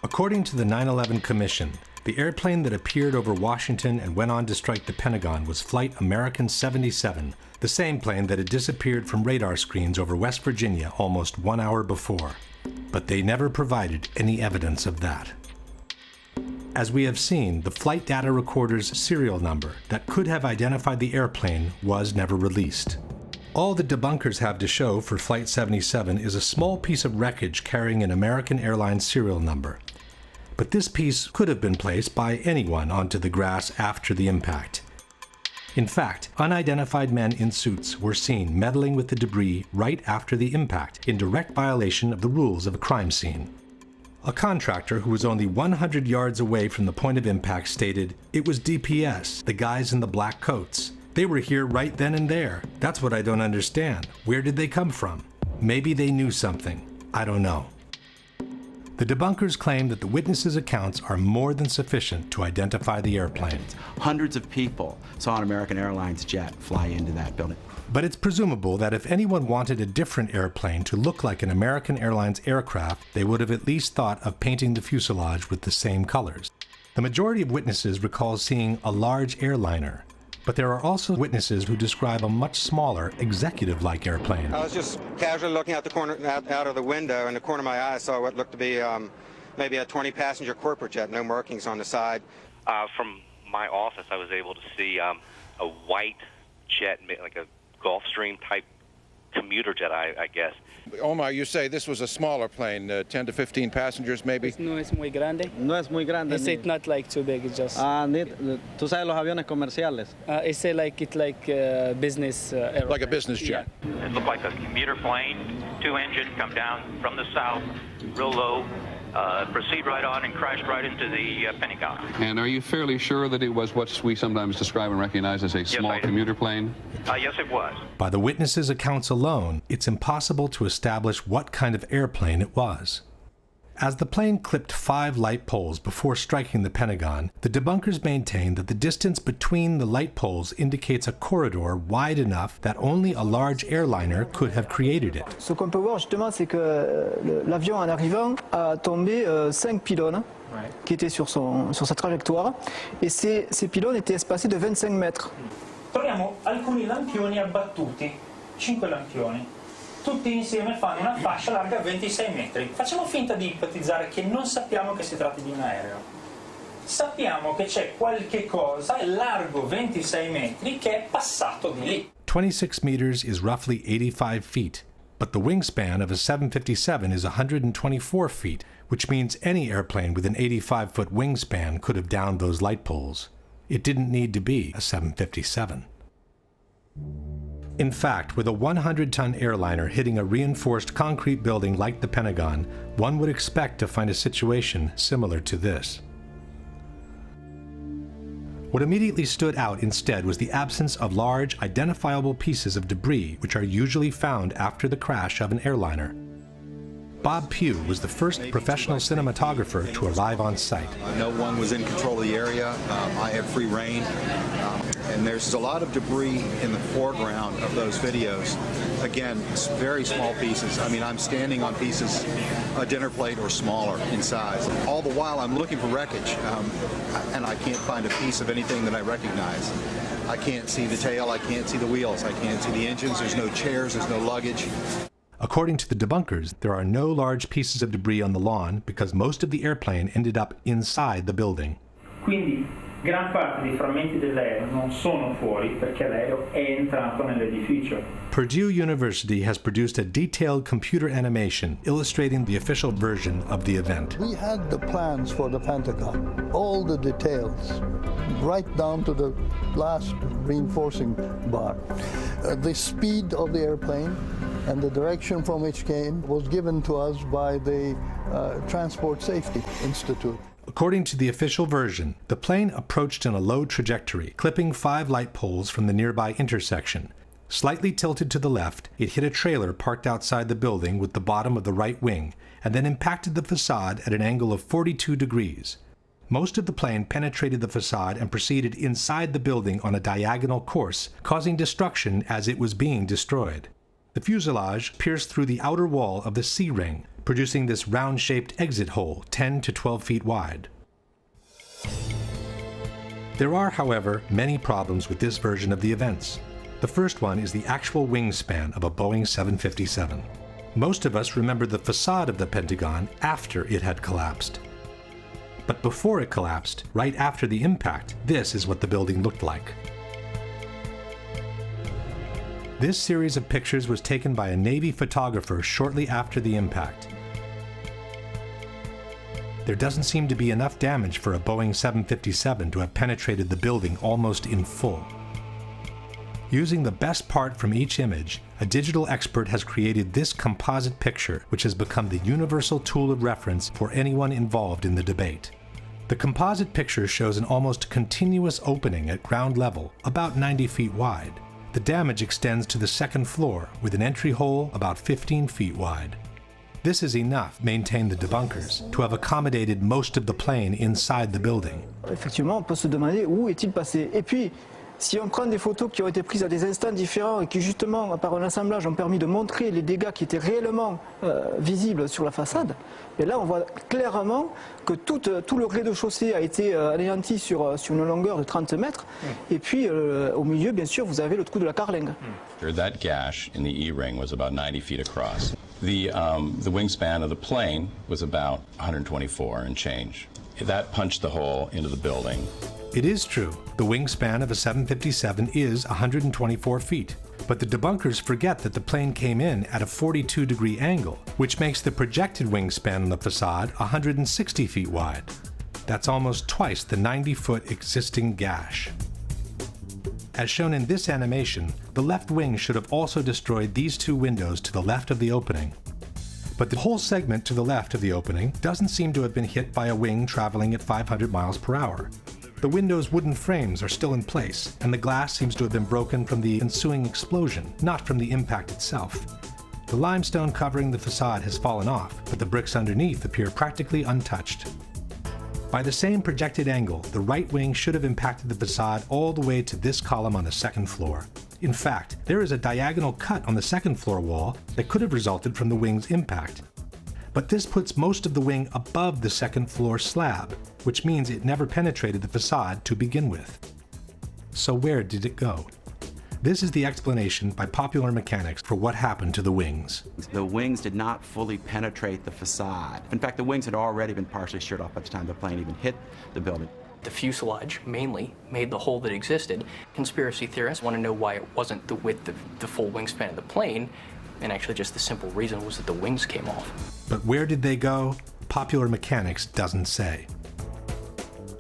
According to the 9/11 Commission, the airplane that appeared over Washington and went on to strike the Pentagon was Flight American 77, the same plane that had disappeared from radar screens over West Virginia almost 1 hour before. But they never provided any evidence of that. As we have seen, the flight data recorder's serial number that could have identified the airplane was never released. All the debunkers have to show for Flight 77 is a small piece of wreckage carrying an American Airlines serial number. But this piece could have been placed by anyone onto the grass after the impact. In fact, unidentified men in suits were seen meddling with the debris right after the impact, in direct violation of the rules of a crime scene. A contractor who was only 100 yards away from the point of impact stated, "It was DPS, the guys in the black coats. They were here right then and there. That's what I don't understand. Where did they come from? Maybe they knew something. I don't know." The debunkers claim that the witnesses' accounts are more than sufficient to identify the airplane. Hundreds of people saw an American Airlines jet fly into that building. But it's presumable that if anyone wanted a different airplane to look like an American Airlines aircraft, they would have at least thought of painting the fuselage with the same colors. The majority of witnesses recall seeing a large airliner, but there are also witnesses who describe a much smaller, executive-like airplane. I was just casually looking out the corner, out of the window. In the corner of my eye, I saw what looked to be maybe a 20-passenger corporate jet, no markings on the side. From my office, I was able to see a white jet, like a Gulfstream type commuter jet, I guess. Omar, you say this was a smaller plane, 10 to 15 passengers maybe? No es muy grande. No es muy grande. It's not like too big, it's just... tú sabes los aviones comerciales. It's like business airplane. Like a business jet. Yeah. It looked like a commuter plane, 2-engine, come down from the south, real low, proceed right on and crashed right into the Pentagon. And are you fairly sure that it was what we sometimes describe and recognize as a small commuter plane? Yes, it was. By the witnesses' accounts alone, it's impossible to establish what kind of airplane it was. As the plane clipped 5 light poles before striking the Pentagon, the debunkers maintain that the distance between the light poles indicates a corridor wide enough that only a large airliner could have created it. Ce qu'on peut voir justement, c'est que l'avion en arrivant a tombé 5 pylônes qui étaient sur sa trajectoire, et ces pylônes étaient espacés de 25 mètres. Troviamo alcuni lampioni abbattuti, 5 lampioni. Tutti insieme fanno una fascia larga 26 metri. Facciamo finta di ipotizzare che non sappiamo che si tratti di un aereo. Sappiamo che c'è qualche cosa largo 26 metri che è passato di lì. 26 meters is roughly 85 feet, but the wingspan of a 757 is 124 feet, which means any airplane with an 85-foot wingspan could have downed those light poles. It didn't need to be a 757. In fact, with a 100-ton airliner hitting a reinforced concrete building like the Pentagon, one would expect to find a situation similar to this. What immediately stood out instead was the absence of large, identifiable pieces of debris which are usually found after the crash of an airliner. Bob Pugh was the first professional cinematographer to arrive on site. No one was in control of the area. I had free reign. And there's a lot of debris in the foreground of those videos. Again, very small pieces. I mean, I'm standing on pieces, a dinner plate or smaller in size. All the while I'm looking for wreckage, and I can't find a piece of anything that I recognize. I can't see the tail, I can't see the wheels, I can't see the engines, there's no chairs, there's no luggage. According to the debunkers, there are no large pieces of debris on the lawn because most of the airplane ended up inside the building. Quindi gran parte dei frammenti dell'aereo non sono fuori perché l'aereo è entrato nell'edificio. Purdue University has produced a detailed computer animation illustrating the official version of the event. We had the plans for the Pentagon, all the details, right down to the last reinforcing bar. The speed of the airplane and the direction from which came was given to us by the Transport Safety Institute. According to the official version, the plane approached in a low trajectory, clipping 5 light poles from the nearby intersection. Slightly tilted to the left, it hit a trailer parked outside the building with the bottom of the right wing, and then impacted the facade at an angle of 42 degrees. Most of the plane penetrated the facade and proceeded inside the building on a diagonal course, causing destruction as it was being destroyed. The fuselage pierced through the outer wall of the C-ring, producing this round-shaped exit hole 10 to 12 feet wide. There are, however, many problems with this version of the events. The first one is the actual wingspan of a Boeing 757. Most of us remember the facade of the Pentagon after it had collapsed. But before it collapsed, right after the impact, this is what the building looked like. This series of pictures was taken by a Navy photographer shortly after the impact. There doesn't seem to be enough damage for a Boeing 757 to have penetrated the building almost in full. Using the best part from each image, a digital expert has created this composite picture, which has become the universal tool of reference for anyone involved in the debate. The composite picture shows an almost continuous opening at ground level, about 90 feet wide. The damage extends to the second floor, with an entry hole about 15 feet wide. This is enough, maintain the debunkers, to have accommodated most of the plane inside the building. Effectivement, on peut se demander où est-il passé. Et puis, si on prend des photos qui ont été prises à des instants différents et qui justement, par un assemblage, ont permis de montrer les dégâts qui étaient réellement visibles sur la façade, et là on voit clairement que tout le rez-de-chaussée a été anéanti sur une longueur de 30 mètres, et puis au milieu, bien sûr, vous avez le trou de la carlingue. That gash in the E-ring was about 90 feet across. The wingspan of the plane was about 124 and change. That punched the hole into the building. It is true, the wingspan of a 757 is 124 feet, but the debunkers forget that the plane came in at a 42-degree angle, which makes the projected wingspan on the facade 160 feet wide. That's almost twice the 90-foot existing gash. As shown in this animation, the left wing should have also destroyed these two windows to the left of the opening. But the whole segment to the left of the opening doesn't seem to have been hit by a wing traveling at 500 miles per hour. The window's wooden frames are still in place, and the glass seems to have been broken from the ensuing explosion, not from the impact itself. The limestone covering the facade has fallen off, but the bricks underneath appear practically untouched. By the same projected angle, the right wing should have impacted the facade all the way to this column on the second floor. In fact, there is a diagonal cut on the second floor wall that could have resulted from the wing's impact. But this puts most of the wing above the second floor slab, which means it never penetrated the facade to begin with. So where did it go? This is the explanation by Popular Mechanics for what happened to the wings. The wings did not fully penetrate the facade. In fact, the wings had already been partially sheared off by the time the plane even hit the building. The fuselage mainly made the hole that existed. Conspiracy theorists want to know why it wasn't the width of the full wingspan of the plane, and actually just the simple reason was that the wings came off. But where did they go? Popular Mechanics doesn't say.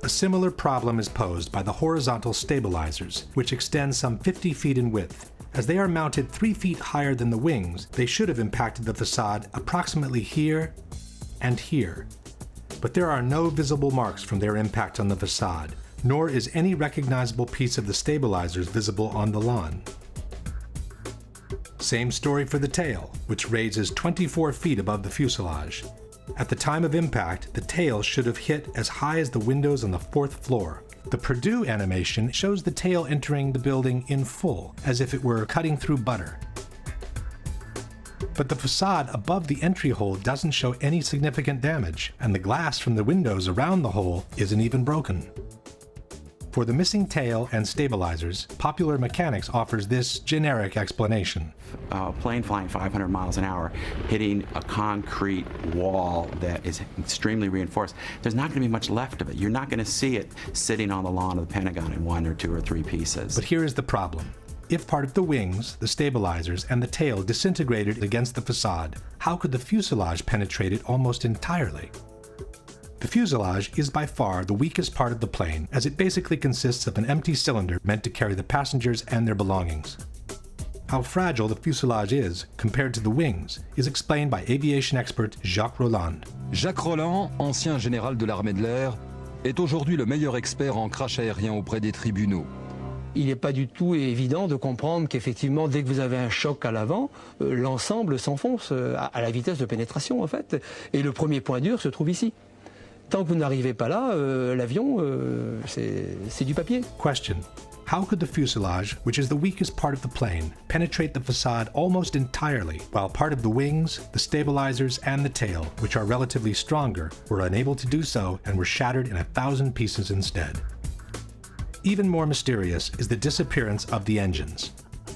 A similar problem is posed by the horizontal stabilizers, which extend some 50 feet in width. As they are mounted 3 feet higher than the wings, they should have impacted the facade approximately here and here. But there are no visible marks from their impact on the facade, nor is any recognizable piece of the stabilizers visible on the lawn. Same story for the tail, which raises 24 feet above the fuselage. At the time of impact, the tail should have hit as high as the windows on the 4th floor. The Purdue animation shows the tail entering the building in full, as if it were cutting through butter. But the facade above the entry hole doesn't show any significant damage, and the glass from the windows around the hole isn't even broken. For the missing tail and stabilizers, Popular Mechanics offers this generic explanation. A plane flying 500 miles an hour, hitting a concrete wall that is extremely reinforced, there's not going to be much left of it. You're not going to see it sitting on the lawn of the Pentagon in 1 or 2 or 3 pieces. But here is the problem. If part of the wings, the stabilizers, and the tail disintegrated against the facade, how could the fuselage penetrate it almost entirely? The fuselage is by far the weakest part of the plane, as it basically consists of an empty cylinder meant to carry the passengers and their belongings. How fragile the fuselage is compared to the wings is explained by aviation expert Jacques Rolland. Jacques Rolland, ancien général de l'armée de l'air, est aujourd'hui le meilleur expert en crash aérien auprès des tribunaux. Il n'est pas du tout évident de comprendre qu'effectivement, dès que vous avez un choc à l'avant, l'ensemble s'enfonce à la vitesse de pénétration en fait. Et le premier point dur se trouve ici. Tant que vous n'arrivez pas là, l'avion, c'est du papier. Question. How could the fuselage, which is the weakest part of the plane, penetrate the facade almost entirely, while part of the wings, the stabilizers, and the tail, which are relatively stronger, were unable to do so and were shattered in 1,000 pieces instead? Even more mysterious is the disappearance of the engines.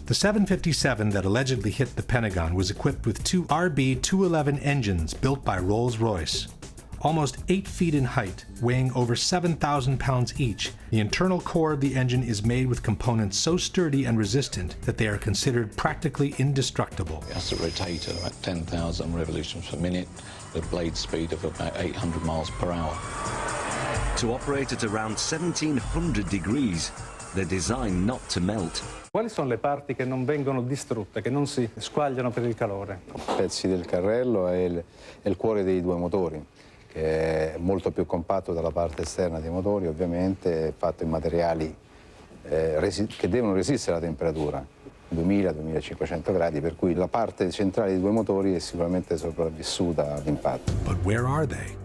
The 757 that allegedly hit the Pentagon was equipped with two RB-211 engines built by Rolls-Royce. Almost 8 feet in height, weighing over 7,000 pounds each, the internal core of the engine is made with components so sturdy and resistant that they are considered practically indestructible. It has to rotate at about 10,000 revolutions per minute, with a blade speed of about 800 miles per hour. To operate at around 1700 degrees, they're designed not to melt. Quali sono le parti che non vengono distrutte, che non si squagliano per il calore? Pezzi del carrello e il cuore dei due motori, che è molto più compatto dalla parte esterna dei motori, ovviamente, fatto in materiali che devono resistere alla temperatura, 2000-2500 gradi, per cui la parte centrale dei due motori è sicuramente sopravvissuta all'impatto. But where are they?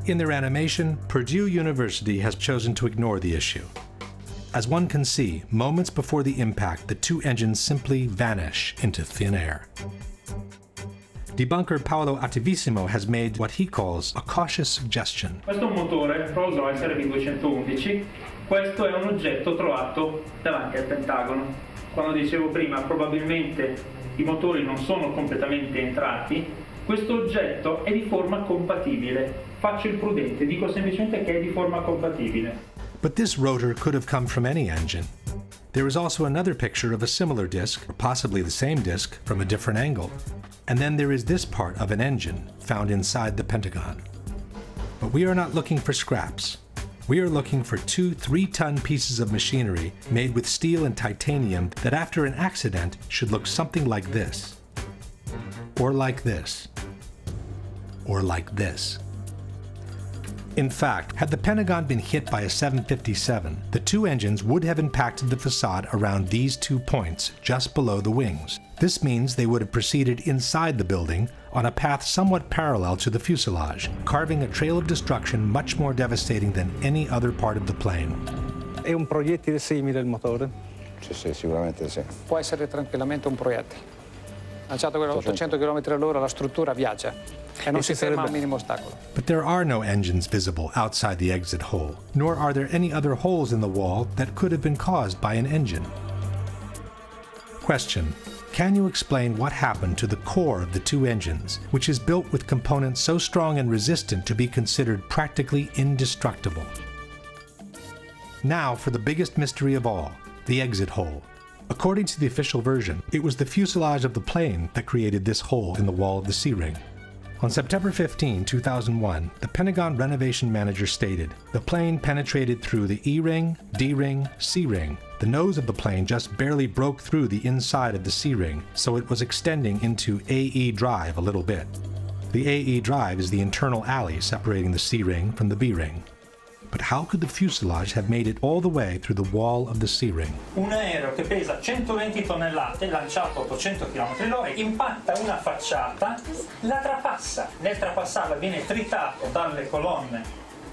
In their animation, Purdue University has chosen to ignore the issue. As one can see, moments before the impact, the two engines simply vanish into thin air. Debunker Paolo Attivissimo has made what he calls a cautious suggestion. Questo è un motore Rolls-Royce RB211. Questo è un oggetto trovato davanti al Pentagono. Quando dicevo prima, probabilmente i motori non sono completamente entrati, questo oggetto è di forma compatibile. Faccio il prudente, dico semplicemente che è di forma compatibile. But this rotor could have come from any engine. There is also another picture of a similar disc, or possibly the same disc, from a different angle. And then there is this part of an engine found inside the Pentagon. But we are not looking for scraps. We are looking for 2 3-ton pieces of machinery made with steel and titanium that after an accident should look something like this. Or like this. Or like this. In fact, had the Pentagon been hit by a 757, the two engines would have impacted the facade around these 2 points, just below the wings. This means they would have proceeded inside the building on a path somewhat parallel to the fuselage, carving a trail of destruction much more devastating than any other part of the plane. È un proiettile simile il motore? Sì, sicuramente sì. Può essere tranquillamente un proiettile. Lanciato a 800 km/h, la struttura viaggia. E non si ferma al minimo ostacolo. But there are no engines visible outside the exit hole, nor are there any other holes in the wall that could have been caused by an engine. Question: can you explain what happened to the core of the two engines, which is built with components so strong and resistant to be considered practically indestructible? Now for the biggest mystery of all, the exit hole. According to the official version, it was the fuselage of the plane that created this hole in the wall of the C-ring. On September 15, 2001, the Pentagon renovation manager stated, the plane penetrated through the E-ring, D-ring, C-ring. The nose of the plane just barely broke through the inside of the C-ring, so it was extending into AE drive a little bit. The AE drive is the internal alley separating the C-ring from the B-ring. But how could the fuselage have made it all the way through the wall of the C-ring? Un aereo che pesa 120 tonnellate, lanciato a 800 km/h, impatta una facciata, la trapassa. Nel trapassarla viene tritato dalle colonne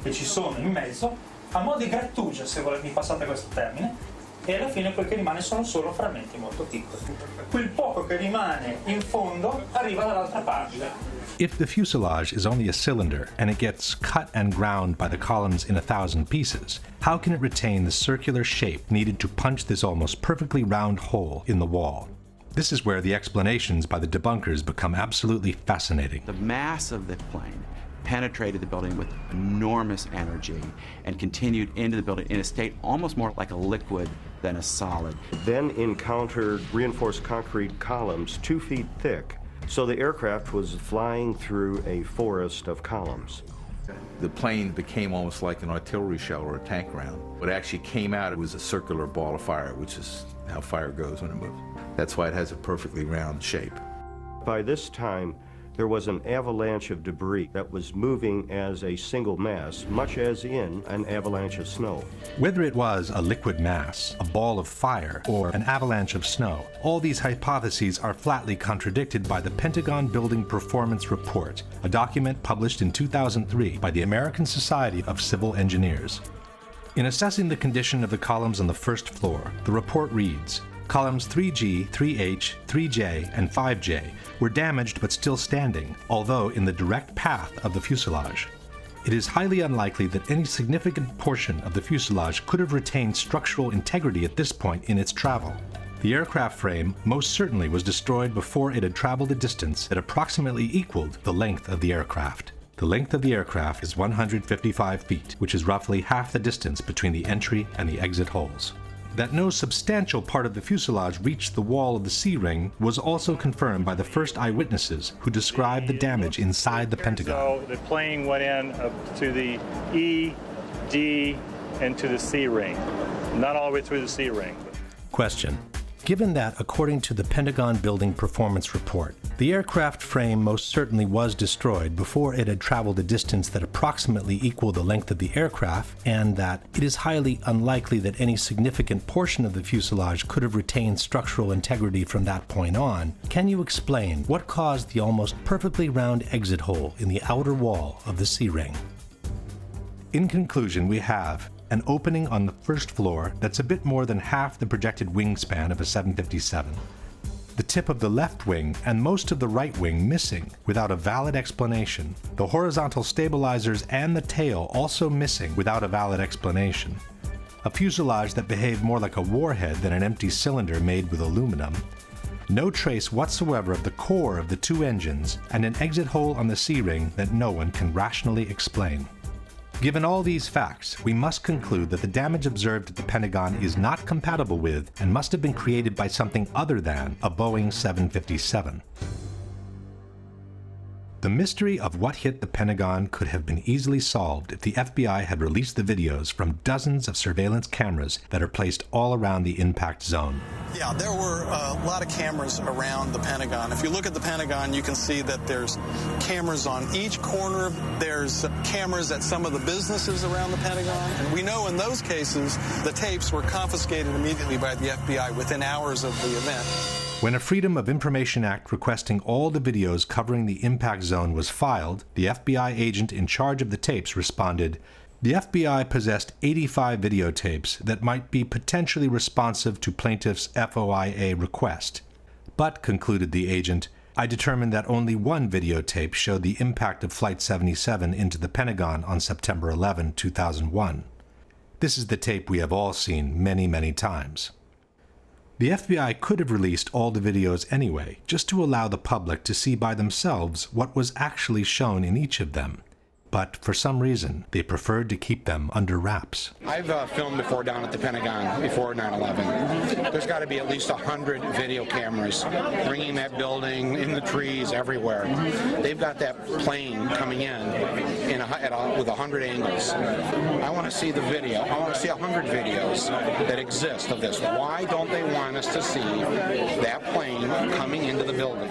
che ci sono in mezzo, a mo' di grattugia, se mi passate questo termine, e alla fine quel che rimane sono solo frammenti molto piccoli. Quel poco che rimane in fondo arriva dall'altra parte. If the fuselage is only a cylinder and it gets cut and ground by the columns in 1,000 pieces, how can it retain the circular shape needed to punch this almost perfectly round hole in the wall? This is where the explanations by the debunkers become absolutely fascinating. The mass of the plane penetrated the building with enormous energy and continued into the building in a state almost more like a liquid than a solid. Then encountered reinforced concrete columns 2 feet thick. So the aircraft was flying through a forest of columns. The plane became almost like an artillery shell or a tank round. What actually came out, it was a circular ball of fire, which is how fire goes when it moves. That's why it has a perfectly round shape. By this time, there was an avalanche of debris that was moving as a single mass, much as in an avalanche of snow. Whether it was a liquid mass, a ball of fire, or an avalanche of snow, all these hypotheses are flatly contradicted by the Pentagon Building Performance Report, a document published in 2003 by the American Society of Civil Engineers. In assessing the condition of the columns on the first floor, the report reads, columns 3G, 3H, 3J, and 5J were damaged but still standing, although in the direct path of the fuselage. It is highly unlikely that any significant portion of the fuselage could have retained structural integrity at this point in its travel. The aircraft frame most certainly was destroyed before it had traveled a distance that approximately equaled the length of the aircraft. The length of the aircraft is 155 feet, which is roughly half the distance between the entry and the exit holes. That no substantial part of the fuselage reached the wall of the C-ring was also confirmed by the first eyewitnesses who described the damage inside the Pentagon. So the plane went in up to the E, D, and to the C-ring. Not all the way through the C-ring. Question. Given that, according to the Pentagon Building Performance Report, the aircraft frame most certainly was destroyed before it had traveled a distance that approximately equaled the length of the aircraft, and that it is highly unlikely that any significant portion of the fuselage could have retained structural integrity from that point on, can you explain what caused the almost perfectly round exit hole in the outer wall of the C-ring? In conclusion, we have an opening on the first floor that's a bit more than half the projected wingspan of a 757. The tip of the left wing and most of the right wing missing without a valid explanation. The horizontal stabilizers and the tail also missing without a valid explanation. A fuselage that behaved more like a warhead than an empty cylinder made with aluminum. No trace whatsoever of the core of the two engines, and an exit hole on the C-ring that no one can rationally explain. Given all these facts, we must conclude that the damage observed at the Pentagon is not compatible with and must have been created by something other than a Boeing 757. The mystery of what hit the Pentagon could have been easily solved if the FBI had released the videos from dozens of surveillance cameras that are placed all around the impact zone. Yeah, there were a lot of cameras around the Pentagon. If you look at the Pentagon, you can see that there's cameras on each corner. There's cameras at some of the businesses around the Pentagon. And we know in those cases, the tapes were confiscated immediately by the FBI within hours of the event. When a Freedom of Information Act requesting all the videos covering the impact zone was filed, the FBI agent in charge of the tapes responded, "The FBI possessed 85 videotapes that might be potentially responsive to plaintiff's FOIA request. But," concluded the agent, "I determined that only one videotape showed the impact of Flight 77 into the Pentagon on September 11, 2001. This is the tape we have all seen many, many times." The FBI could have released all the videos anyway, just to allow the public to see by themselves what was actually shown in each of them. But for some reason, they preferred to keep them under wraps. I've filmed before down at the Pentagon, before 9/11. There's got to be at least 100 video cameras ringing that building, in the trees, everywhere. They've got that plane coming in with 100 angles. I want to see the video. I want to see 100 videos that exist of this. Why don't they want us to see that plane coming into the building?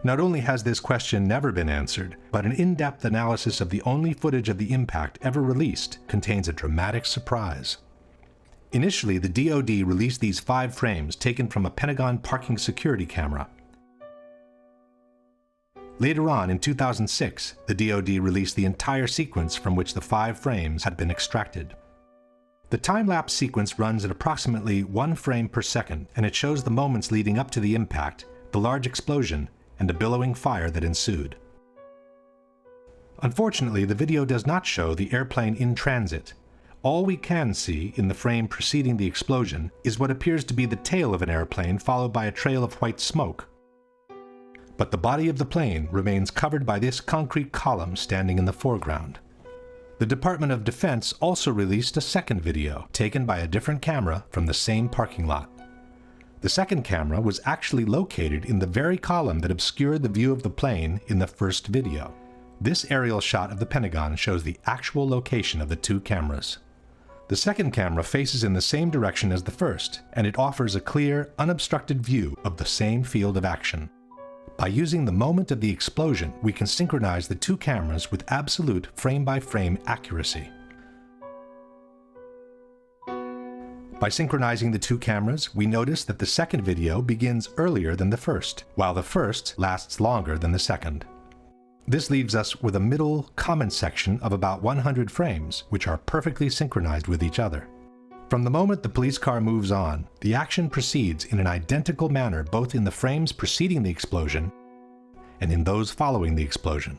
Not only has this question never been answered, but an in-depth analysis of the only footage of the impact ever released contains a dramatic surprise. Initially, the DoD released these 5 frames taken from a Pentagon parking security camera. Later on, in 2006, the DoD released the entire sequence from which the 5 frames had been extracted. The time-lapse sequence runs at approximately 1 frame per second, and it shows the moments leading up to the impact, the large explosion, and a billowing fire that ensued. Unfortunately, the video does not show the airplane in transit. All we can see in the frame preceding the explosion is what appears to be the tail of an airplane followed by a trail of white smoke. But the body of the plane remains covered by this concrete column standing in the foreground. The Department of Defense also released a second video, taken by a different camera from the same parking lot. The second camera was actually located in the very column that obscured the view of the plane in the first video. This aerial shot of the Pentagon shows the actual location of the 2 cameras. The second camera faces in the same direction as the first, and it offers a clear, unobstructed view of the same field of action. By using the moment of the explosion, we can synchronize the 2 cameras with absolute frame-by-frame accuracy. By synchronizing the 2 cameras, we notice that the second video begins earlier than the first, while the first lasts longer than the second. This leaves us with a middle comment section of about 100 frames, which are perfectly synchronized with each other. From the moment the police car moves on, the action proceeds in an identical manner both in the frames preceding the explosion and in those following the explosion.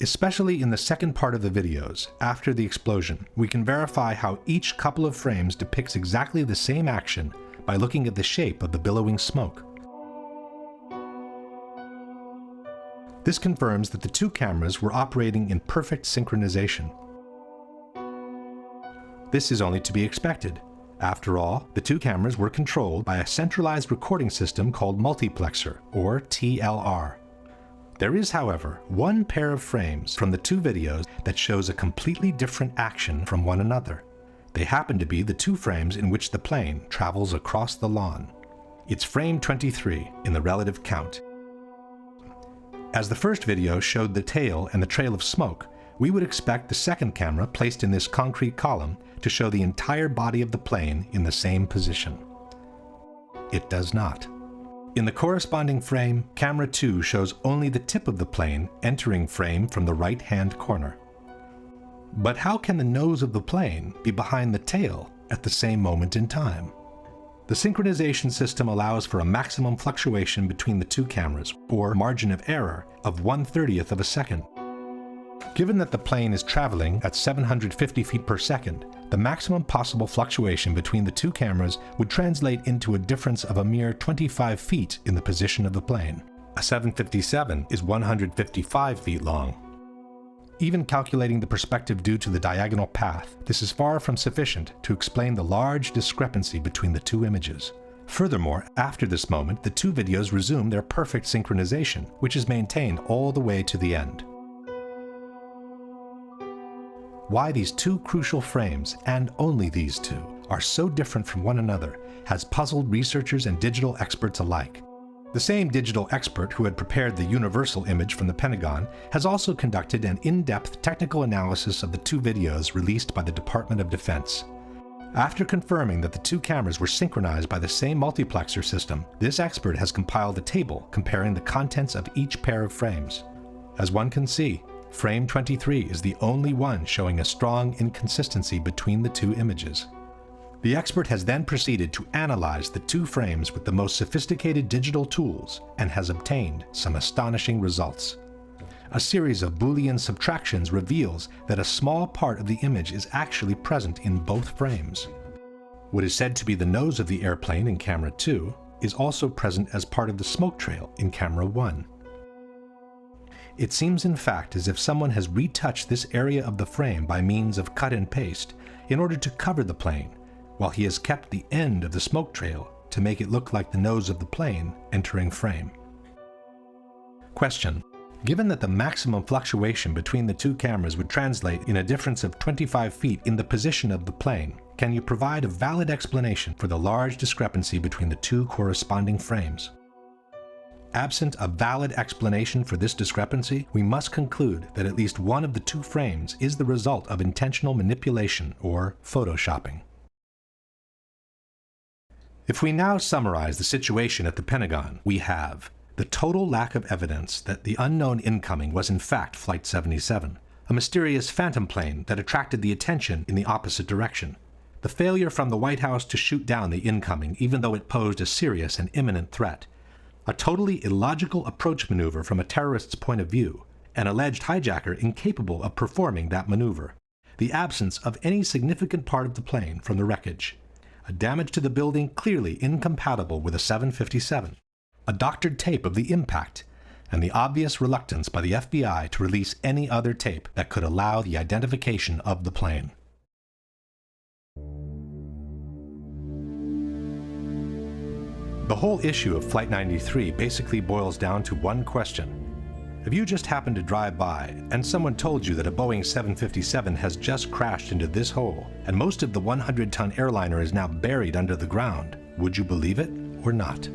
Especially in the second part of the videos, after the explosion, we can verify how each couple of frames depicts exactly the same action by looking at the shape of the billowing smoke. This confirms that the two cameras were operating in perfect synchronization. This is only to be expected. After all, the two cameras were controlled by a centralized recording system called multiplexer, or TLR. There is, however, one pair of frames from the two videos that shows a completely different action from one another. They happen to be the two frames in which the plane travels across the lawn. It's frame 23 in the relative count. As the first video showed the tail and the trail of smoke, we would expect the second camera placed in this concrete column to show the entire body of the plane in the same position. It does not. In the corresponding frame, camera 2 shows only the tip of the plane entering frame from the right-hand corner. But how can the nose of the plane be behind the tail at the same moment in time? The synchronization system allows for a maximum fluctuation between the two cameras, or margin of error, of 1/30th of a second. Given that the plane is traveling at 750 feet per second, the maximum possible fluctuation between the two cameras would translate into a difference of a mere 25 feet in the position of the plane. A 757 is 155 feet long. Even calculating the perspective due to the diagonal path, this is far from sufficient to explain the large discrepancy between the two images. Furthermore, after this moment, the two videos resume their perfect synchronization, which is maintained all the way to the end. Why these two crucial frames, and only these two, are so different from one another has puzzled researchers and digital experts alike. The same digital expert who had prepared the universal image from the Pentagon has also conducted an in-depth technical analysis of the two videos released by the Department of Defense. After confirming that the two cameras were synchronized by the same multiplexer system, this expert has compiled a table comparing the contents of each pair of frames. As one can see, frame 23 is the only one showing a strong inconsistency between the two images. The expert has then proceeded to analyze the two frames with the most sophisticated digital tools and has obtained some astonishing results. A series of Boolean subtractions reveals that a small part of the image is actually present in both frames. What is said to be the nose of the airplane in camera 2 is also present as part of the smoke trail in camera 1. It seems in fact as if someone has retouched this area of the frame by means of cut and paste in order to cover the plane, while he has kept the end of the smoke trail to make it look like the nose of the plane entering frame. Question: given that the maximum fluctuation between the two cameras would translate in a difference of 25 feet in the position of the plane, can you provide a valid explanation for the large discrepancy between the two corresponding frames? Absent a valid explanation for this discrepancy, we must conclude that at least one of the two frames is the result of intentional manipulation or photoshopping. If we now summarize the situation at the Pentagon, we have the total lack of evidence that the unknown incoming was in fact Flight 77, a mysterious phantom plane that attracted the attention in the opposite direction, the failure from the White House to shoot down the incoming even though it posed a serious and imminent threat, a totally illogical approach maneuver from a terrorist's point of view, an alleged hijacker incapable of performing that maneuver, the absence of any significant part of the plane from the wreckage, a damage to the building clearly incompatible with a 757, a doctored tape of the impact, and the obvious reluctance by the FBI to release any other tape that could allow the identification of the plane. The whole issue of Flight 93 basically boils down to one question. If you just happened to drive by and someone told you that a Boeing 757 has just crashed into this hole and most of the 100-ton airliner is now buried under the ground, would you believe it or not?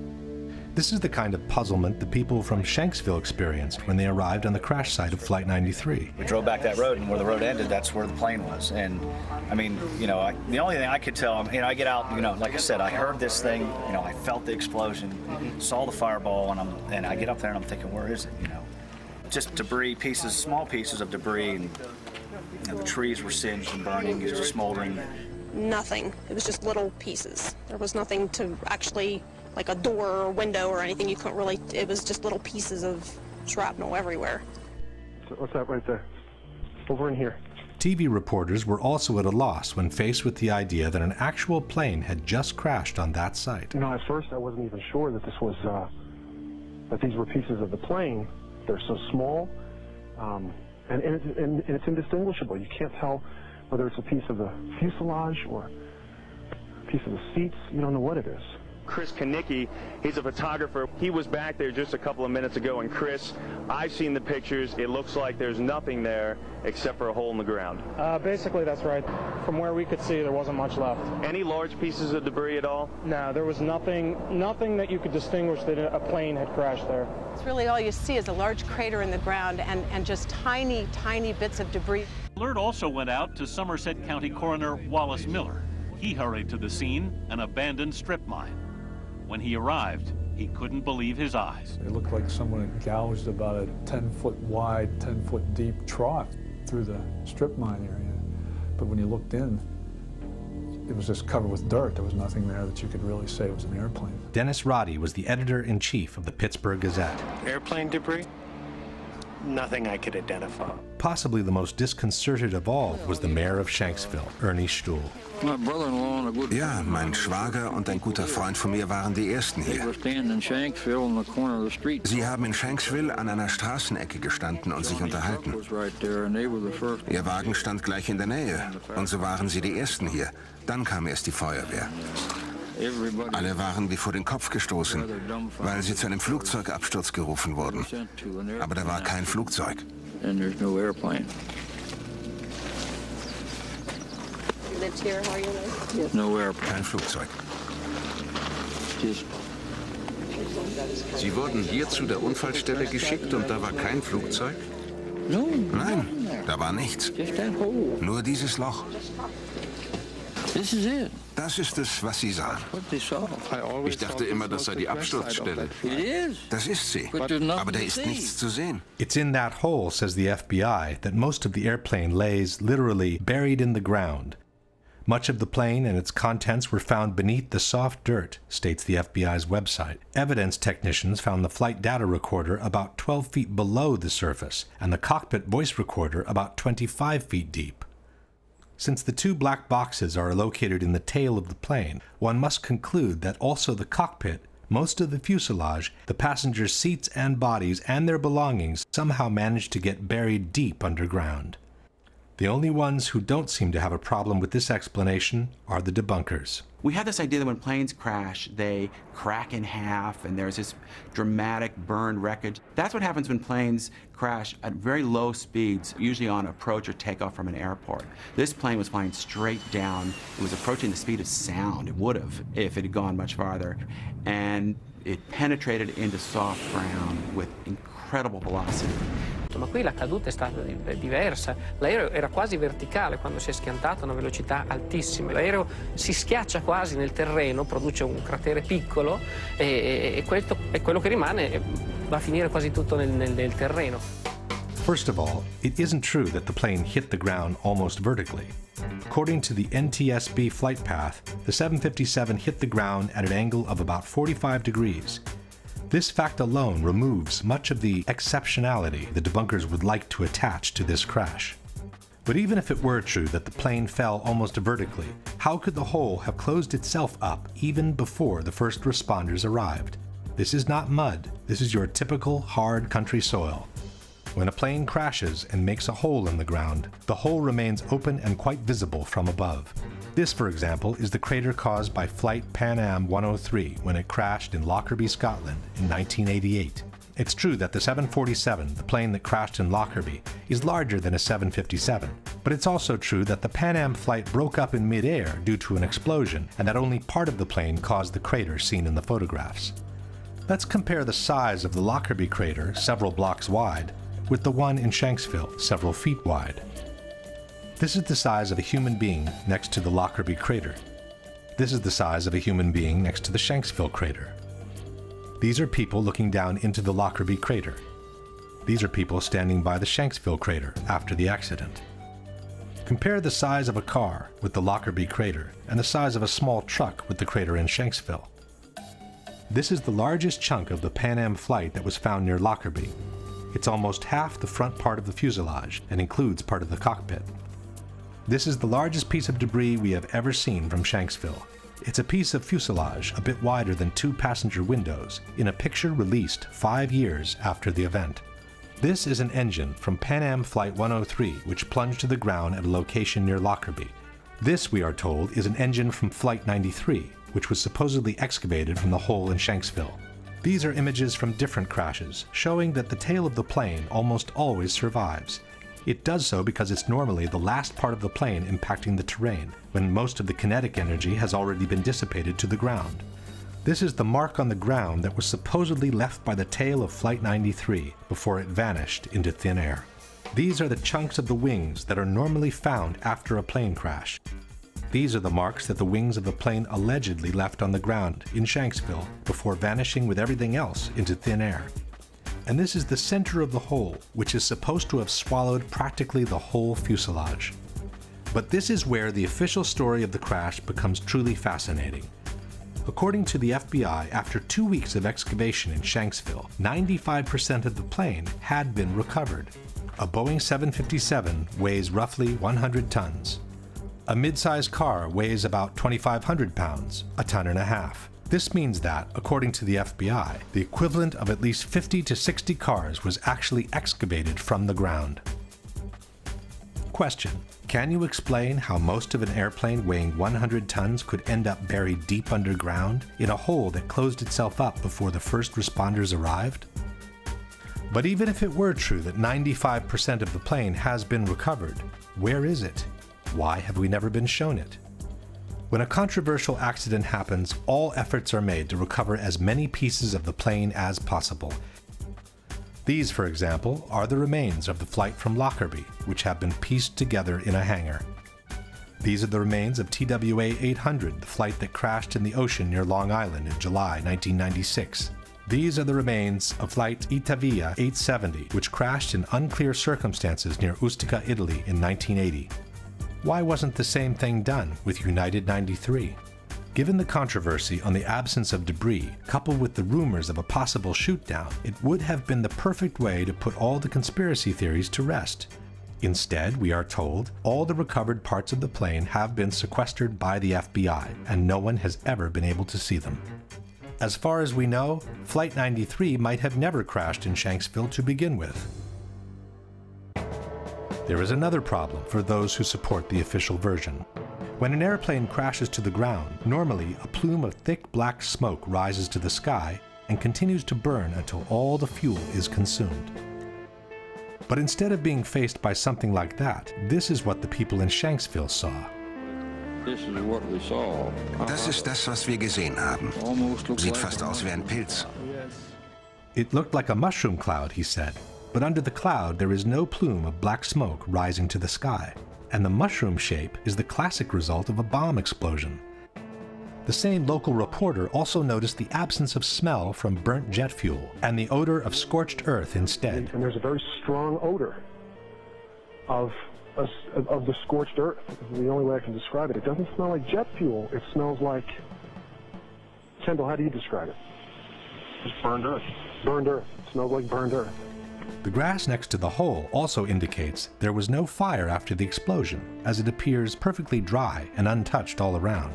This is the kind of puzzlement the people from Shanksville experienced when they arrived on the crash site of Flight 93. We drove back that road, and where the road ended, that's where the plane was. And I mean, the only thing I could tell, I get out, like I said, I heard this thing, I felt the explosion, saw the fireball, and I get up there and I'm thinking, where is it, just debris pieces, small pieces of debris, and the trees were singed and burning, it was just smoldering. Nothing. It was just little pieces. There was nothing to actually, like a door or window or anything. You couldn't really, it was just little pieces of shrapnel everywhere. What's that right there? Over in here. TV reporters were also at a loss when faced with the idea that an actual plane had just crashed on that site. You know, at first I wasn't even sure that this was, that these were pieces of the plane. They're so small, and it's indistinguishable. You can't tell whether it's a piece of the fuselage or a piece of the seats. You don't know what it is. Chris Kanicki, he's a photographer. He was back there just a couple of minutes ago, and Chris, I've seen the pictures. It looks like there's nothing there except for a hole in the ground. Basically, that's right. From where we could see, there wasn't much left. Any large pieces of debris at all? No, there was nothing that you could distinguish that a plane had crashed there. It's really all you see is a large crater in the ground and just tiny, tiny bits of debris. Alert also went out to Somerset County Coroner Wallace Miller. He hurried to the scene, an abandoned strip mine. When he arrived, he couldn't believe his eyes. It looked like someone had gouged about a 10-foot wide, 10-foot deep trough through the strip mine area. But when you looked in, it was just covered with dirt. There was nothing there that you could really say was an airplane. Dennis Roddy was the editor-in-chief of the Pittsburgh Gazette. Airplane debris? Nothing I could identify. Possibly the most disconcerted of all was the mayor of Shanksville, Ernie Stuhl. Ja, mein Schwager und ein guter Freund von mir waren die Ersten hier. Sie haben in Shanksville an einer Straßenecke gestanden und sich unterhalten. Ihr Wagen stand gleich in der Nähe und so waren sie die Ersten hier. Dann kam erst die Feuerwehr. Alle waren wie vor den Kopf gestoßen, weil sie zu einem Flugzeugabsturz gerufen wurden. Aber da war kein Flugzeug. Kein Flugzeug. Sie wurden hier zu der Unfallstelle geschickt und da war kein Flugzeug? Nein, da war nichts. Nur dieses Loch. Das ist es, was Sie sahen. Ich dachte immer, das sei die Absturzstelle. Das ist sie, aber da ist nichts zu sehen. It's in that hole, says the FBI, that most of the airplane lays literally buried in the ground. Much of the plane and its contents were found beneath the soft dirt, states the FBI's website. Evidence technicians found the flight data recorder about 12 feet below the surface and the cockpit voice recorder about 25 feet deep. Since the two black boxes are located in the tail of the plane, one must conclude that also the cockpit, most of the fuselage, the passengers' seats and bodies, and their belongings somehow managed to get buried deep underground. The only ones who don't seem to have a problem with this explanation are the debunkers. We have this idea that when planes crash, they crack in half and there's this dramatic burned wreckage. That's what happens when planes crash at very low speeds, usually on approach or takeoff from an airport. This plane was flying straight down. It was approaching the speed of sound. It would have if it had gone much farther. And it penetrated into soft ground with incredible velocity. Ma qui la caduta è stata diversa. L'aereo era quasi verticale quando si è schiantato a una velocità altissima. L'aereo si schiaccia quasi nel terreno, produce un cratere piccolo e quello che rimane va a finire quasi tutto nel terreno. First of all, it isn't true that the plane hit the ground almost vertically. According to the NTSB flight path, the 757 hit the ground at an angle of about 45 degrees. This fact alone removes much of the exceptionality the debunkers would like to attach to this crash. But even if it were true that the plane fell almost vertically, how could the hole have closed itself up even before the first responders arrived? This is not mud. This is your typical hard country soil. When a plane crashes and makes a hole in the ground, the hole remains open and quite visible from above. This, for example, is the crater caused by Flight Pan Am 103 when it crashed in Lockerbie, Scotland in 1988. It's true that the 747, the plane that crashed in Lockerbie, is larger than a 757, but it's also true that the Pan Am flight broke up in mid-air due to an explosion and that only part of the plane caused the crater seen in the photographs. Let's compare the size of the Lockerbie crater, several blocks wide, with the one in Shanksville, several feet wide. This is the size of a human being next to the Lockerbie crater. This is the size of a human being next to the Shanksville crater. These are people looking down into the Lockerbie crater. These are people standing by the Shanksville crater after the accident. Compare the size of a car with the Lockerbie crater and the size of a small truck with the crater in Shanksville. This is the largest chunk of the Pan Am flight that was found near Lockerbie. It's almost half the front part of the fuselage and includes part of the cockpit. This is the largest piece of debris we have ever seen from Shanksville. It's a piece of fuselage a bit wider than 2 passenger windows in a picture released 5 years after the event. This is an engine from Pan Am Flight 103 which plunged to the ground at a location near Lockerbie. This, we are told, is an engine from Flight 93, which was supposedly excavated from the hole in Shanksville. These are images from different crashes, showing that the tail of the plane almost always survives. It does so because it's normally the last part of the plane impacting the terrain, when most of the kinetic energy has already been dissipated to the ground. This is the mark on the ground that was supposedly left by the tail of Flight 93 before it vanished into thin air. These are the chunks of the wings that are normally found after a plane crash. These are the marks that the wings of the plane allegedly left on the ground in Shanksville before vanishing with everything else into thin air. And this is the center of the hole, which is supposed to have swallowed practically the whole fuselage. But this is where the official story of the crash becomes truly fascinating. According to the FBI, after 2 weeks of excavation in Shanksville, 95% of the plane had been recovered. A Boeing 757 weighs roughly 100 tons. A mid-sized car weighs about 2,500 pounds, a ton and a half. This means that, according to the FBI, the equivalent of at least 50 to 60 cars was actually excavated from the ground. Question: can you explain how most of an airplane weighing 100 tons could end up buried deep underground in a hole that closed itself up before the first responders arrived? But even if it were true that 95% of the plane has been recovered, where is it? Why have we never been shown it? When a controversial accident happens, all efforts are made to recover as many pieces of the plane as possible. These, for example, are the remains of the flight from Lockerbie, which have been pieced together in a hangar. These are the remains of TWA 800, the flight that crashed in the ocean near Long Island in July 1996. These are the remains of flight Itavia 870, which crashed in unclear circumstances near Ustica, Italy in 1980. Why wasn't the same thing done with United 93? Given the controversy on the absence of debris, coupled with the rumors of a possible shoot-down, it would have been the perfect way to put all the conspiracy theories to rest. Instead, we are told, all the recovered parts of the plane have been sequestered by the FBI, and no one has ever been able to see them. As far as we know, Flight 93 might have never crashed in Shanksville to begin with. There is another problem for those who support the official version. When an airplane crashes to the ground, normally a plume of thick black smoke rises to the sky and continues to burn until all the fuel is consumed. But instead of being faced by something like that, this is what the people in Shanksville saw. Das ist das, was wir gesehen haben. Sieht fast aus wie ein Pilz. It looked like a mushroom cloud, he said. But under the cloud there is no plume of black smoke rising to the sky, and the mushroom shape is the classic result of a bomb explosion. The same local reporter also noticed the absence of smell from burnt jet fuel and the odor of scorched earth instead. And there's a very strong odor of the scorched earth. The only way I can describe it. It doesn't smell like jet fuel. It smells like... Kendall, how do you describe it? Just burned earth. Burned earth. It smells like burned earth. The grass next to the hole also indicates there was no fire after the explosion, as it appears perfectly dry and untouched all around.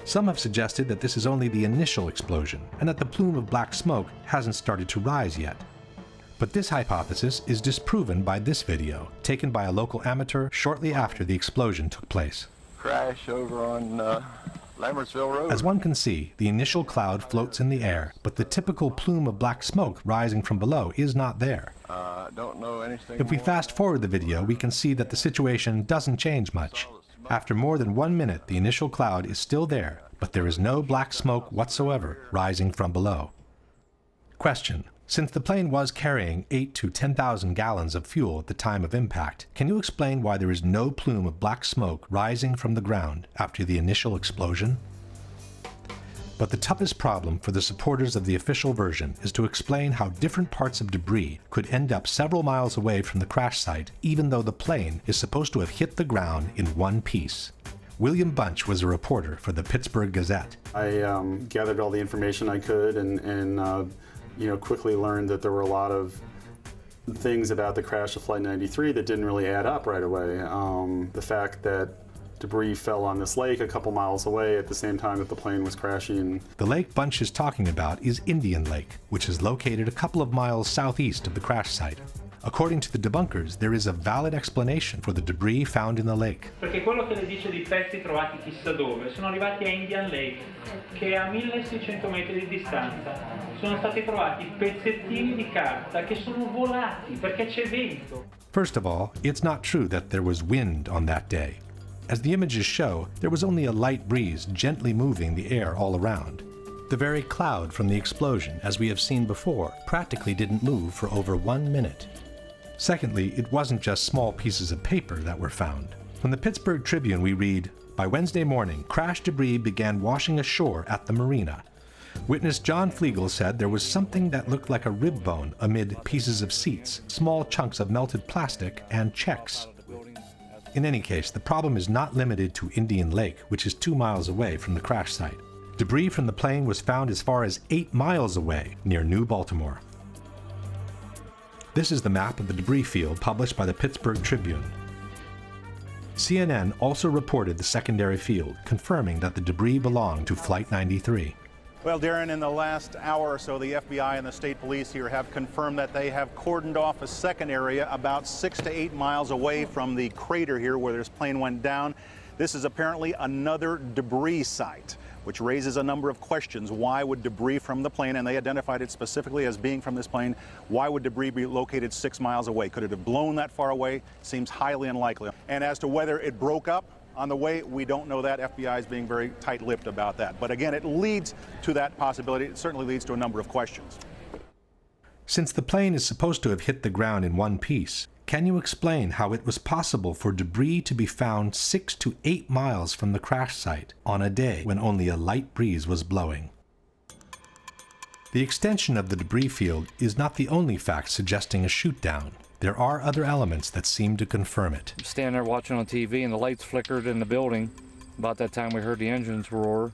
Some have suggested that this is only the initial explosion, and that the plume of black smoke hasn't started to rise yet. But this hypothesis is disproven by this video, taken by a local amateur shortly after the explosion took place. Crash over on Lambertsville Road. As one can see, the initial cloud floats in the air, but the typical plume of black smoke rising from below is not there. Don't know anything If we fast forward the video, we can see that the situation doesn't change much. After more than 1 minute, the initial cloud is still there, but there is no black smoke whatsoever rising from below. Question: since the plane was carrying 8,000 to 10,000 gallons of fuel at the time of impact, can you explain why there is no plume of black smoke rising from the ground after the initial explosion? But the toughest problem for the supporters of the official version is to explain how different parts of debris could end up several miles away from the crash site, even though the plane is supposed to have hit the ground in one piece. William Bunch was a reporter for the Pittsburgh Gazette. I gathered all the information I could and quickly learned that there were a lot of things about the crash of Flight 93 that didn't really add up right away. The fact that debris fell on this lake a couple miles away at the same time that the plane was crashing. The lake Bunch is talking about is Indian Lake, which is located a couple of miles southeast of the crash site. According to the debunkers, there is a valid explanation for the debris found in the lake. Perché quello che le dice di pezzi trovati chissà dove sono arrivati a Indian Lake, che è a 1600 metri di distanza. Sono stati trovati pezzettini di carta che sono volati perché c'è vento. First of all, it's not true that there was wind on that day. As the images show, there was only a light breeze gently moving the air all around. The very cloud from the explosion, as we have seen before, practically didn't move for over 1 minute. Secondly, it wasn't just small pieces of paper that were found. From the Pittsburgh Tribune we read, "By Wednesday morning, crash debris began washing ashore at the marina." Witness John Flegel said there was something that looked like a rib bone amid pieces of seats, small chunks of melted plastic, and checks. In any case, the problem is not limited to Indian Lake, which is 2 miles away from the crash site. Debris from the plane was found as far as 8 miles away, near New Baltimore. This is the map of the debris field published by the Pittsburgh Tribune. CNN also reported the secondary field, confirming that the debris belonged to Flight 93. Well, Darren, in the last hour or so, the FBI and the state police here have confirmed that they have cordoned off a second area about 6 to 8 miles away from the crater here where this plane went down. This is apparently another debris site, which raises a number of questions. Why would debris from the plane, and they identified it specifically as being from this plane, why would debris be located 6 miles away? Could it have blown that far away? Seems highly unlikely. And as to whether it broke up on the way, we don't know that. FBI is being very tight-lipped about that. But again, it leads to that possibility. It certainly leads to a number of questions. Since the plane is supposed to have hit the ground in one piece, can you explain how it was possible for debris to be found 6 to 8 miles from the crash site on a day when only a light breeze was blowing? The extension of the debris field is not the only fact suggesting a shoot-down. There are other elements that seem to confirm it. Standing there watching on TV and the lights flickered in the building. About that time we heard the engines roar,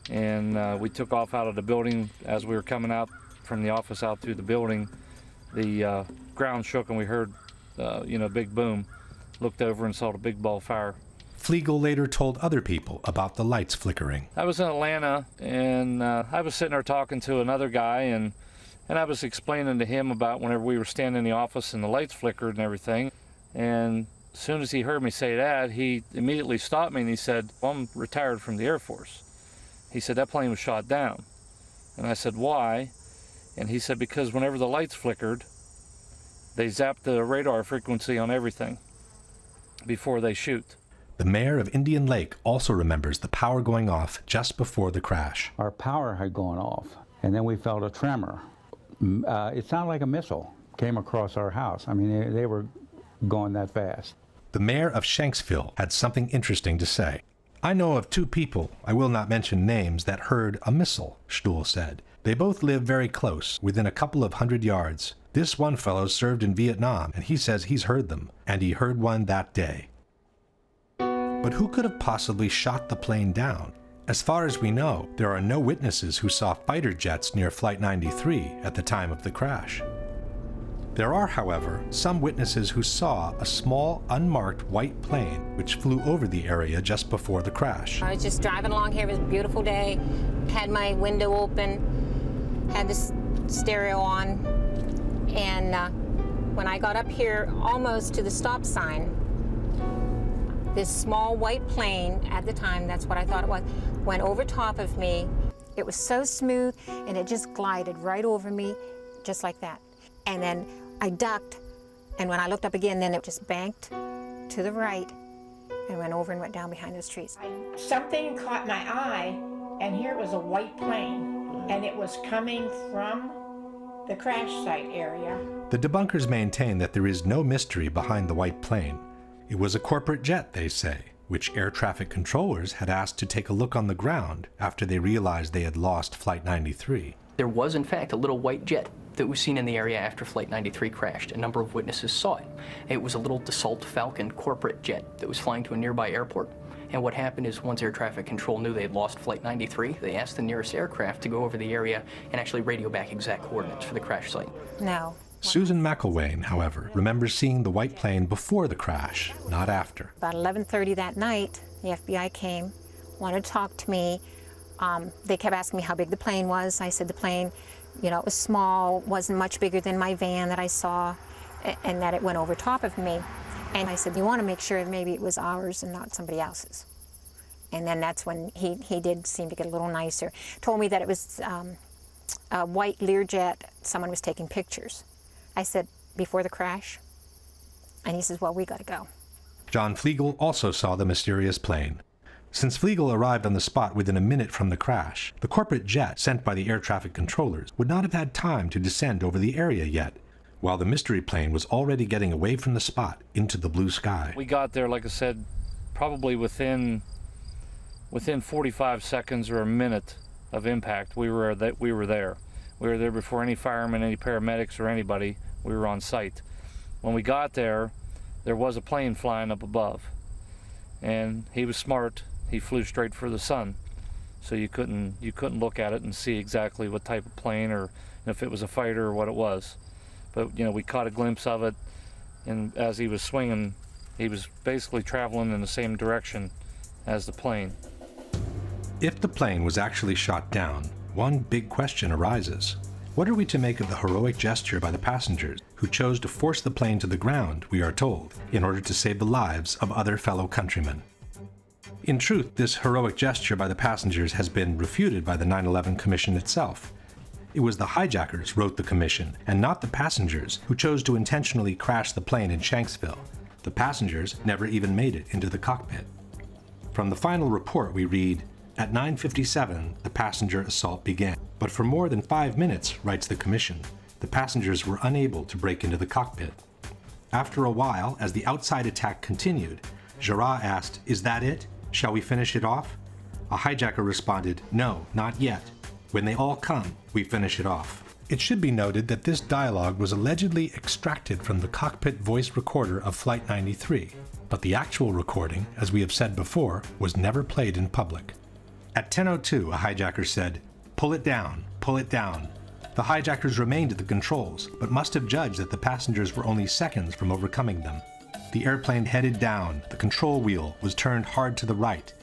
and we took off out of the building. As we were coming out from the office out through the building, the ground shook and we heard big boom. Looked over and saw the big ball of fire. Flegel later told other people about the lights flickering. I was in Atlanta, and I was sitting there talking to another guy, and I was explaining to him about whenever we were standing in the office and the lights flickered and everything. And as soon as he heard me say that, he immediately stopped me and he said, "Well, I'm retired from the Air Force." He said, "That plane was shot down." And I said, "Why?" And he said, "Because whenever the lights flickered, they zapped the radar frequency on everything before they shoot." The mayor of Indian Lake also remembers the power going off just before the crash. Our power had gone off, and then we felt a tremor. It sounded like a missile came across our house. I mean, they were going that fast. The mayor of Shanksville had something interesting to say. "I know of 2 people, I will not mention names, that heard a missile," Stuhl said. "They both live very close, within a couple of 100 yards. This one fellow served in Vietnam, and he says he's heard them, and he heard one that day." But who could have possibly shot the plane down? As far as we know, there are no witnesses who saw fighter jets near Flight 93 at the time of the crash. There are, however, some witnesses who saw a small, unmarked white plane which flew over the area just before the crash. I was just driving along here. It was a beautiful day. Had my window open, had this stereo on, and when I got up here almost to the stop sign, this small white plane, at the time, that's what I thought it was, went over top of me. It was so smooth, and it just glided right over me, just like that. And then I ducked, and when I looked up again, then it just banked to the right and went over and went down behind those trees. Something caught my eye, and here was a white plane, and it was coming from the crash site area. The debunkers maintain that there is no mystery behind the white plane. It was a corporate jet, they say, which air traffic controllers had asked to take a look on the ground after they realized they had lost Flight 93. There was, in fact, a little white jet that was seen in the area after Flight 93 crashed. A number of witnesses saw it. It was a little Dassault Falcon corporate jet that was flying to a nearby airport. And what happened is once air traffic control knew they had lost Flight 93, they asked the nearest aircraft to go over the area and actually radio back exact coordinates for the crash site. No. Susan McElwain, however, remembers seeing the white plane before the crash, not after. About 11:30 that night, the FBI came, wanted to talk to me. They kept asking me how big the plane was. I said the plane, you know, it was small, wasn't much bigger than my van that I saw, and that it went over top of me. And I said, you want to make sure maybe it was ours and not somebody else's. And then that's when he did seem to get a little nicer. Told me that it was a white Learjet, someone was taking pictures. I said, before the crash? And he says, well, we got to go. John Flegel also saw the mysterious plane. Since Flegel arrived on the spot within a minute from the crash, the corporate jet sent by the air traffic controllers would not have had time to descend over the area yet, while the mystery plane was already getting away from the spot into the blue sky. We got there, like I said, probably within 45 seconds or a minute of impact. We were there. We were there before any firemen, any paramedics, or anybody. We were on site. When we got there, there was a plane flying up above, and he was smart. He flew straight for the sun, so you couldn't look at it and see exactly what type of plane or if it was a fighter or what it was. But you know, we caught a glimpse of it, and as he was swinging, he was basically traveling in the same direction as the plane. If the plane was actually shot down, one big question arises. What are we to make of the heroic gesture by the passengers who chose to force the plane to the ground, we are told, in order to save the lives of other fellow countrymen? In truth, this heroic gesture by the passengers has been refuted by the 9/11 Commission itself. It was the hijackers, wrote the commission, and not the passengers, who chose to intentionally crash the plane in Shanksville. The passengers never even made it into the cockpit. From the final report we read, at 9:57, the passenger assault began. But for more than 5 minutes, writes the commission, the passengers were unable to break into the cockpit. After a while, as the outside attack continued, Jarrah asked, "Is that it? Shall we finish it off?" A hijacker responded, "No, not yet. When they all come, we finish it off." It should be noted that this dialogue was allegedly extracted from the cockpit voice recorder of Flight 93, but the actual recording, as we have said before, was never played in public. At 10:02, a hijacker said, "Pull it down, pull it down." The hijackers remained at the controls, but must have judged that the passengers were only seconds from overcoming them. The airplane headed down, the control wheel was turned hard to the right.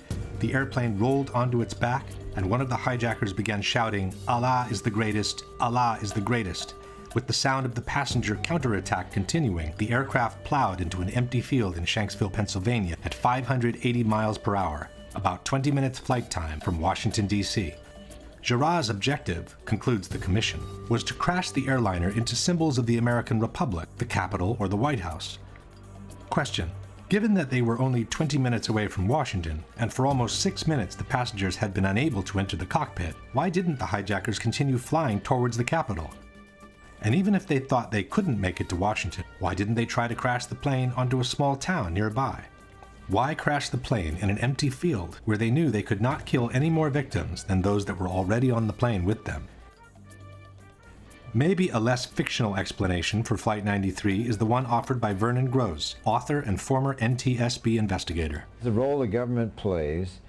The airplane rolled onto its back, and one of the hijackers began shouting, "Allah is the greatest, Allah is the greatest." With the sound of the passenger counterattack continuing, the aircraft plowed into an empty field in Shanksville, Pennsylvania at 580 miles per hour, about 20 minutes flight time from Washington, D.C. Jarrah's objective, concludes the commission, was to crash the airliner into symbols of the American Republic, the Capitol, or the White House. Question: given that they were only 20 minutes away from Washington, and for almost 6 minutes the passengers had been unable to enter the cockpit, why didn't the hijackers continue flying towards the Capitol? And even if they thought they couldn't make it to Washington, why didn't they try to crash the plane onto a small town nearby? Why crash the plane in an empty field where they knew they could not kill any more victims than those that were already on the plane with them? Maybe a less fictional explanation for Flight 93 is the one offered by Vernon Gross, author and former NTSB investigator. The role the government plays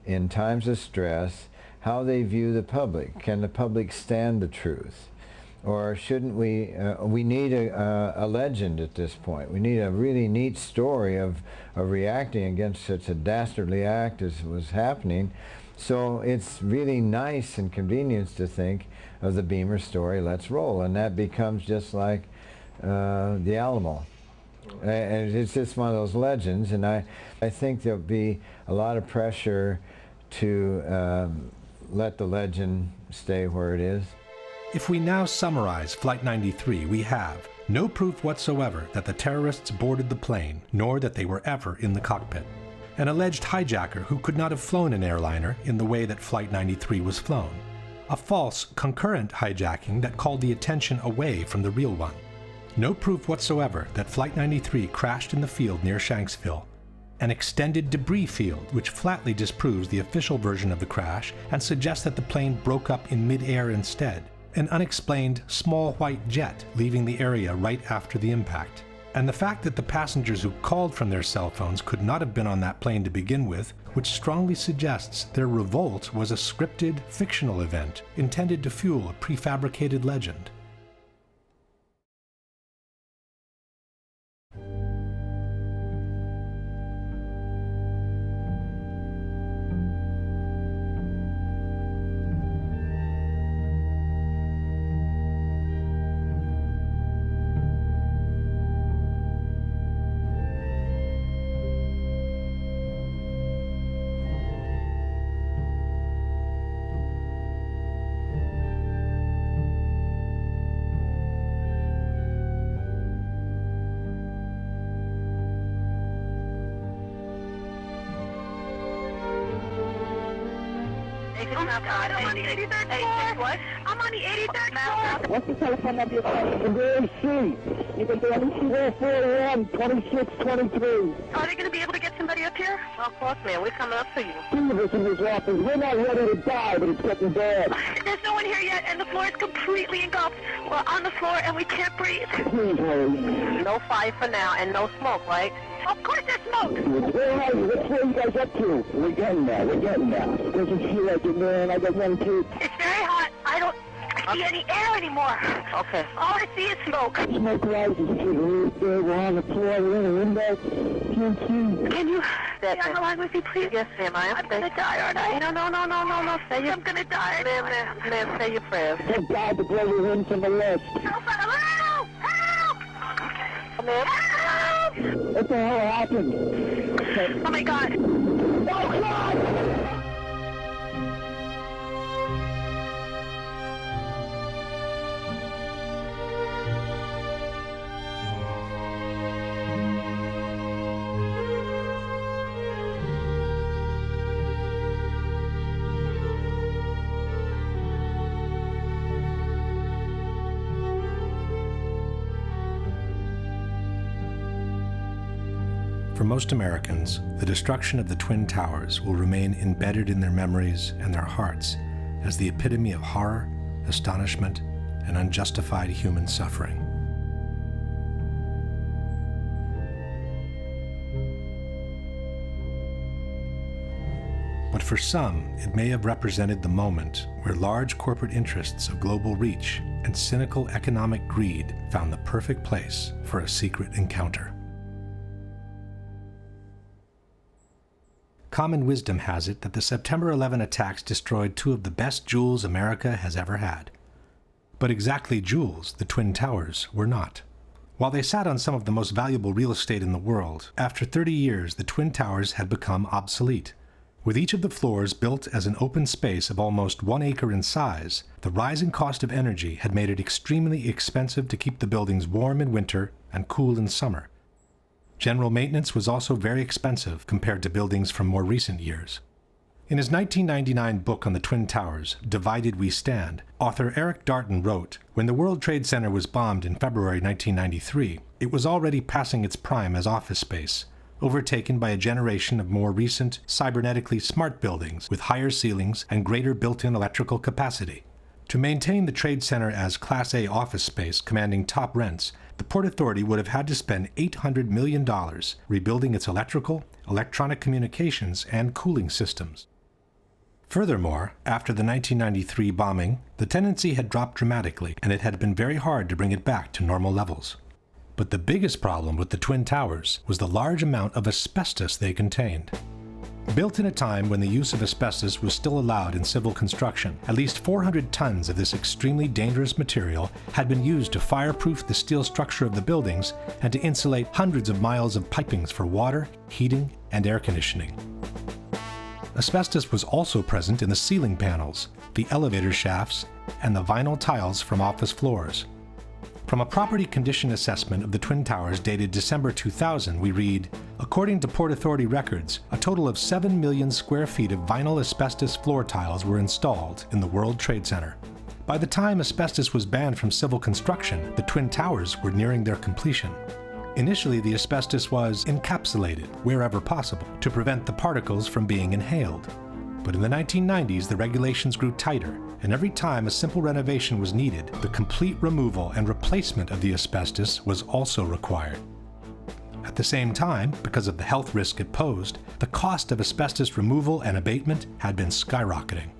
in times of stress, how they view the public. Can the public stand the truth? Or shouldn't we need a legend at this point. We need a really neat story of reacting against such a dastardly act as was happening. So it's really nice and convenient to think of the Beamer story, let's roll, and that becomes just like the Alamo. And it's just one of those legends, and I think there'll be a lot of pressure to let the legend stay where it is. If we now summarize Flight 93, we have no proof whatsoever that the terrorists boarded the plane, nor that they were ever in the cockpit. An alleged hijacker who could not have flown an airliner in the way that Flight 93 was flown. A false, concurrent hijacking that called the attention away from the real one. No proof whatsoever that Flight 93 crashed in the field near Shanksville. an extended debris field which flatly disproves the official version of the crash and suggests that the plane broke up in mid-air instead, an unexplained small white jet leaving the area right after the impact, and the fact that the passengers who called from their cell phones could not have been on that plane to begin with, which strongly suggests their revolt was a scripted, fictional event intended to fuel a prefabricated legend. I'm on the 83rd floor. What? I'm on the 83rd floor. What's the telephone number? Conveyor C. You can do anything 41 2623. Are they going to be able to get somebody up here? Well, of course, man. We're coming up for you. Two of us in this office. We're not ready to die, but it's getting bad. There's no one here yet, and the floor is completely engulfed. We're on the floor, and we can't breathe. Please, hurry. No fire for now, and no smoke, right? Of course there's smoke. Where are you? What's where you guys up to? We're getting there. We're getting there. Doesn't feel like it, man. I got one kid. It's very hot. I don't see any air anymore. Okay. All I see is smoke. Smoke rises. We're on the floor. We're in the window. Can't see. Can you stay on the line with me, please? Yes, ma'am. I'm going to die, aren't I? No. I'm going to die. Ma'am, say your prayers. Thank God to blow you in from the left. Help! Help! Ma'am? Help! What the hell happened? Oh, my God. Oh, God! For most Americans, the destruction of the Twin Towers will remain embedded in their memories and their hearts as the epitome of horror, astonishment, and unjustified human suffering. But for some, it may have represented the moment where large corporate interests of global reach and cynical economic greed found the perfect place for a secret encounter. Common wisdom has it that the September 11 attacks destroyed two of the best jewels America has ever had. But exactly jewels, the Twin Towers, were not. While they sat on some of the most valuable real estate in the world, after 30 years the Twin Towers had become obsolete. With each of the floors built as an open space of almost 1 acre in size, the rising cost of energy had made it extremely expensive to keep the buildings warm in winter and cool in summer. General maintenance was also very expensive compared to buildings from more recent years. In his 1999 book on the Twin Towers, Divided We Stand, author Eric Darton wrote, "When the World Trade Center was bombed in February 1993, it was already passing its prime as office space, overtaken by a generation of more recent, cybernetically smart buildings with higher ceilings and greater built-in electrical capacity. To maintain the Trade Center as Class A office space commanding top rents, the Port Authority would have had to spend $800 million rebuilding its electrical, electronic communications, and cooling systems." Furthermore, after the 1993 bombing, the tenancy had dropped dramatically, and it had been very hard to bring it back to normal levels. But the biggest problem with the Twin Towers was the large amount of asbestos they contained. Built in a time when the use of asbestos was still allowed in civil construction, at least 400 tons of this extremely dangerous material had been used to fireproof the steel structure of the buildings and to insulate hundreds of miles of pipings for water, heating, and air conditioning. Asbestos was also present in the ceiling panels, the elevator shafts, and the vinyl tiles from office floors. From a property condition assessment of the Twin Towers dated December 2000, we read, "According to Port Authority records, a total of 7 million square feet of vinyl asbestos floor tiles were installed in the World Trade Center. By the time asbestos was banned from civil construction, the Twin Towers were nearing their completion. Initially, the asbestos was encapsulated wherever possible to prevent the particles from being inhaled. But in the 1990s, the regulations grew tighter, and every time a simple renovation was needed, the complete removal and replacement of the asbestos was also required. At the same time, because of the health risk it posed, the cost of asbestos removal and abatement had been skyrocketing.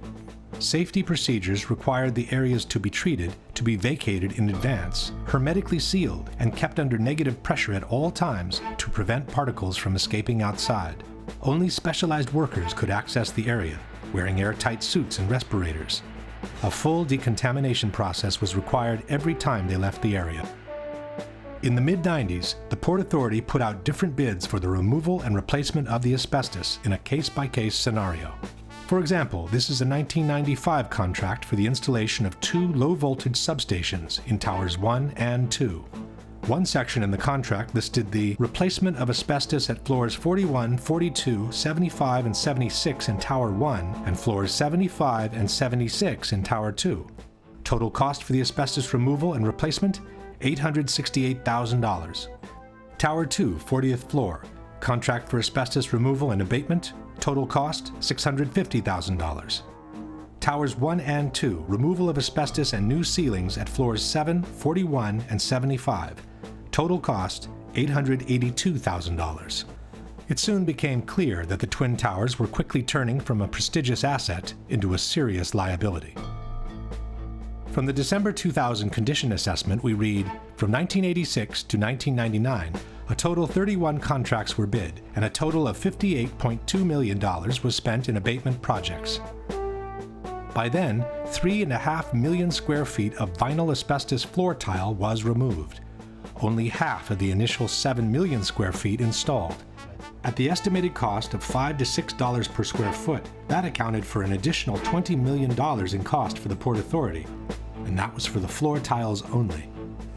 Safety procedures required the areas to be treated to be vacated in advance, hermetically sealed, and kept under negative pressure at all times to prevent particles from escaping outside. Only specialized workers could access the area, wearing airtight suits and respirators. A full decontamination process was required every time they left the area. In the mid-90s, the Port Authority put out different bids for the removal and replacement of the asbestos in a case-by-case scenario. For example, this is a 1995 contract for the installation of 2 low-voltage substations in Towers 1 and 2. One section in the contract listed the replacement of asbestos at floors 41, 42, 75, and 76 in Tower 1 and floors 75 and 76 in Tower 2. Total cost for the asbestos removal and replacement, $868,000. Tower 2, 40th floor, contract for asbestos removal and abatement, total cost, $650,000. Towers 1 and 2, removal of asbestos and new ceilings at floors 7, 41, and 75. Total cost, $882,000. It soon became clear that the Twin Towers were quickly turning from a prestigious asset into a serious liability. From the December 2000 condition assessment, we read, from 1986 to 1999, a total 31 contracts were bid, and a total of $58.2 million was spent in abatement projects. By then, 3.5 million square feet of vinyl asbestos floor tile was removed. Only half of the initial 7 million square feet installed. At the estimated cost of $5 to $6 per square foot, that accounted for an additional $20 million in cost for the Port Authority, and that was for the floor tiles only.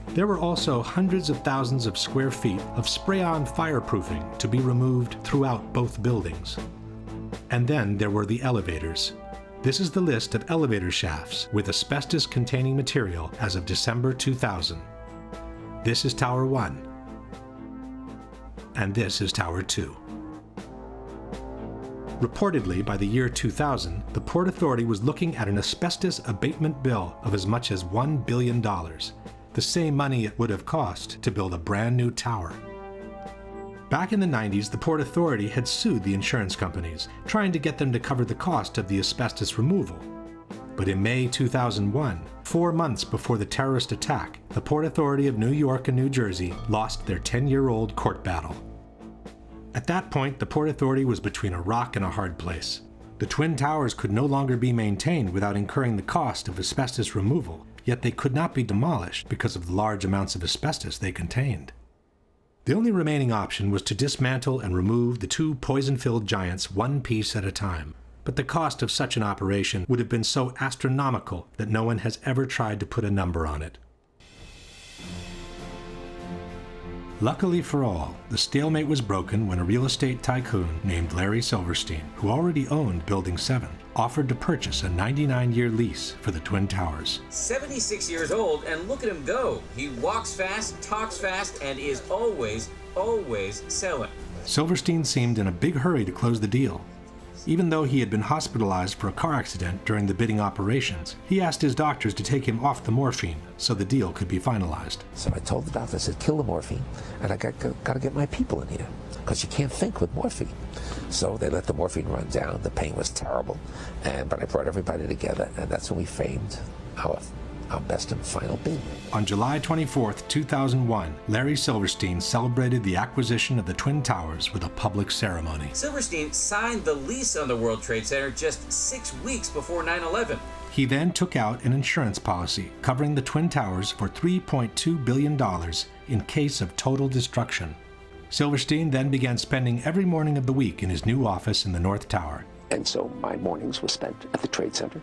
There were also hundreds of thousands of square feet of spray-on fireproofing to be removed throughout both buildings. And then there were the elevators. This is the list of elevator shafts with asbestos-containing material as of December 2000. This is Tower 1, and this is Tower 2. Reportedly, by the year 2000, the Port Authority was looking at an asbestos abatement bill of as much as $1 billion, the same money it would have cost to build a brand new tower. Back in the 90s, the Port Authority had sued the insurance companies, trying to get them to cover the cost of the asbestos removal. But in May 2001, 4 months before the terrorist attack, the Port Authority of New York and New Jersey lost their 10-year-old court battle. At that point, the Port Authority was between a rock and a hard place. The Twin Towers could no longer be maintained without incurring the cost of asbestos removal, yet they could not be demolished because of the large amounts of asbestos they contained. The only remaining option was to dismantle and remove the 2 poison-filled giants one piece at a time. But the cost of such an operation would have been so astronomical that no one has ever tried to put a number on it. Luckily for all, the stalemate was broken when a real estate tycoon named Larry Silverstein, who already owned Building 7, offered to purchase a 99-year lease for the Twin Towers. 76 years old, and look at him go. He walks fast, talks fast, and is always selling. Silverstein seemed in a big hurry to close the deal. Even though he had been hospitalized for a car accident during the bidding operations, he asked his doctors to take him off the morphine so the deal could be finalized. So I told the doctor, I said, kill the morphine, and I got to get my people in here, because you can't think with morphine. So they let the morphine run down. The pain was terrible, but I brought everybody together, and that's when we framed our best and final bid. On July 24, 2001, Larry Silverstein celebrated the acquisition of the Twin Towers with a public ceremony. Silverstein signed the lease on the World Trade Center just 6 weeks before 9/11. He then took out an insurance policy covering the Twin Towers for $3.2 billion in case of total destruction. Silverstein then began spending every morning of the week in his new office in the North Tower. And so my mornings were spent at the Trade Center,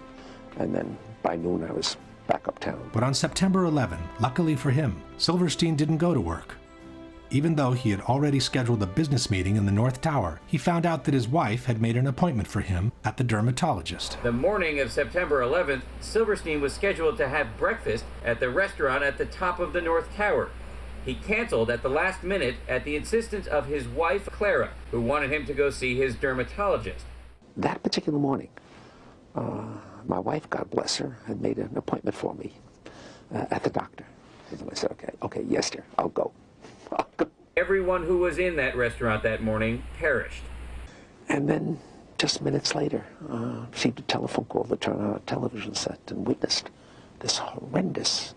and then by noon I was back uptown. But on September 11, luckily for him, Silverstein didn't go to work. Even though he had already scheduled a business meeting in the North Tower, he found out that his wife had made an appointment for him at the dermatologist. The morning of September 11th, Silverstein was scheduled to have breakfast at the restaurant at the top of the North Tower. He canceled at the last minute at the insistence of his wife, Clara, who wanted him to go see his dermatologist. That particular morning, my wife, God bless her, had made an appointment for me at the doctor. And I said, okay, yes, dear, I'll go. Everyone who was in that restaurant that morning perished. And then, just minutes later, received a telephone call to turn on a television set and witnessed this horrendous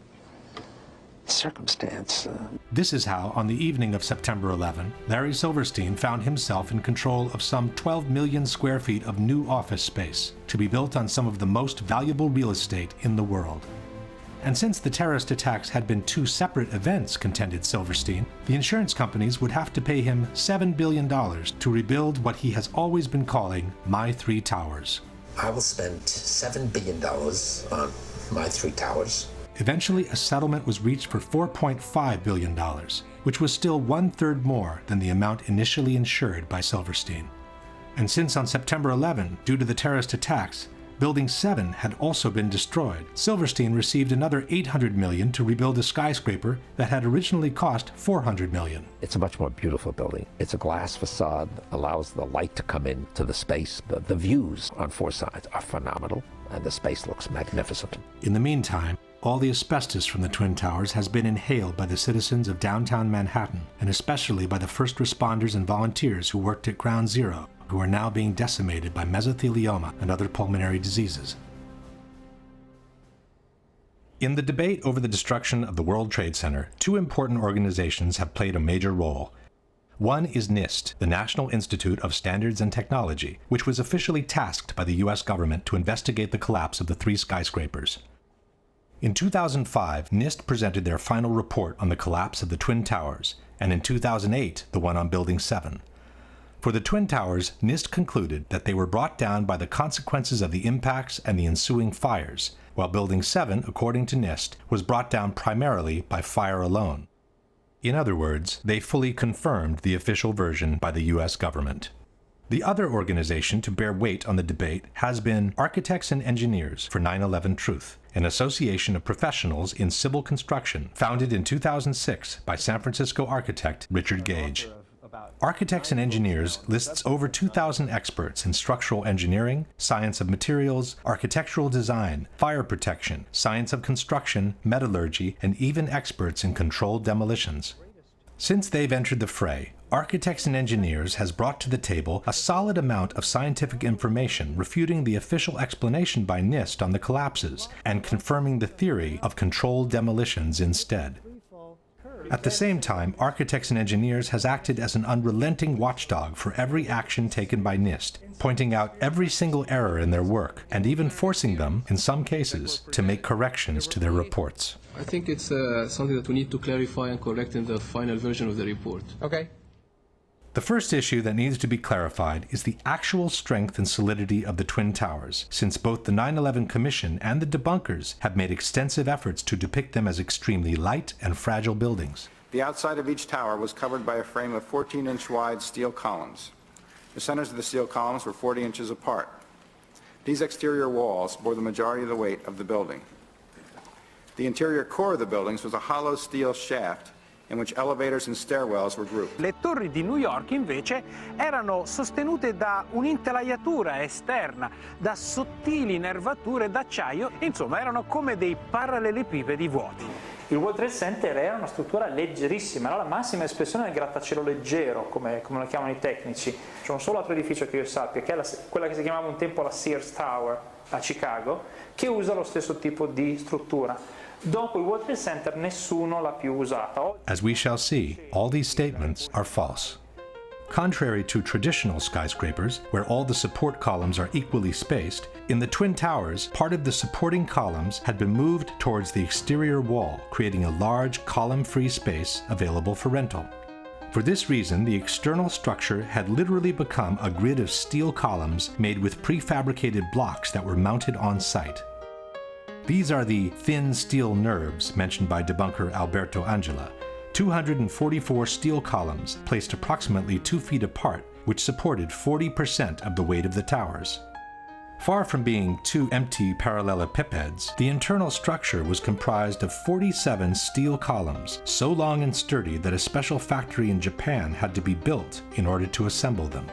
circumstance. This is how, on the evening of September 11, Larry Silverstein found himself in control of some 12 million square feet of new office space to be built on some of the most valuable real estate in the world. And since the terrorist attacks had been two separate events, contended Silverstein, the insurance companies would have to pay him $7 billion to rebuild what he has always been calling My Three Towers. I will spend $7 billion on My Three Towers. Eventually, a settlement was reached for $4.5 billion, which was still 1/3 more than the amount initially insured by Silverstein. And since on September 11, due to the terrorist attacks, Building 7 had also been destroyed, Silverstein received another $800 million to rebuild a skyscraper that had originally cost $400 million. It's a much more beautiful building. It's a glass facade, allows the light to come into the space. The views on four sides are phenomenal, and the space looks magnificent. In the meantime, all the asbestos from the Twin Towers has been inhaled by the citizens of downtown Manhattan, and especially by the first responders and volunteers who worked at Ground Zero, who are now being decimated by mesothelioma and other pulmonary diseases. In the debate over the destruction of the World Trade Center, two important organizations have played a major role. One is NIST, the National Institute of Standards and Technology, which was officially tasked by the U.S. government to investigate the collapse of the three skyscrapers. In 2005, NIST presented their final report on the collapse of the Twin Towers, and in 2008, the one on Building 7. For the Twin Towers, NIST concluded that they were brought down by the consequences of the impacts and the ensuing fires, while Building 7, according to NIST, was brought down primarily by fire alone. In other words, they fully confirmed the official version by the U.S. government. The other organization to bear weight on the debate has been Architects and Engineers for 9/11 Truth, an association of professionals in civil construction founded in 2006 by San Francisco architect Richard Gage. Architects and Engineers lists over 2,000 experts in structural engineering, science of materials, architectural design, fire protection, science of construction, metallurgy, and even experts in controlled demolitions. Since they've entered the fray, Architects and Engineers has brought to the table a solid amount of scientific information refuting the official explanation by NIST on the collapses and confirming the theory of controlled demolitions instead. At the same time, Architects and Engineers has acted as an unrelenting watchdog for every action taken by NIST, pointing out every single error in their work, and even forcing them, in some cases, to make corrections to their reports. I think it's something that we need to clarify and correct in the final version of the report. Okay. The first issue that needs to be clarified is the actual strength and solidity of the Twin Towers, since both the 9/11 Commission and the debunkers have made extensive efforts to depict them as extremely light and fragile buildings. The outside of each tower was covered by a frame of 14-inch wide steel columns. The centers of the steel columns were 40 inches apart. These exterior walls bore the majority of the weight of the building. The interior core of the buildings was a hollow steel shaft in which elevators and stairwells were grouped. Le torri di New York invece erano sostenute da un'intelaiatura esterna, da sottili nervature d'acciaio, insomma erano come dei parallelepipedi vuoti. Il World Trade Center era una struttura leggerissima, era la massima espressione del grattacielo leggero, come lo chiamano i tecnici. C'è un solo altro edificio che io sappia, che è quella che si chiamava un tempo la Sears Tower a Chicago, che usa lo stesso tipo di struttura. Dopo il World Trade Center nessuno l'ha più usata. As we shall see, all these statements are false. Contrary to traditional skyscrapers, where all the support columns are equally spaced, in the Twin Towers, part of the supporting columns had been moved towards the exterior wall, creating a large column-free space available for rental. For this reason, the external structure had literally become a grid of steel columns made with prefabricated blocks that were mounted on site. These are the thin steel nerves mentioned by debunker Alberto Angela, 244 steel columns placed approximately 2 feet apart, which supported 40% of the weight of the towers. Far from being two empty parallelepipeds, the internal structure was comprised of 47 steel columns, so long and sturdy that a special factory in Japan had to be built in order to assemble them.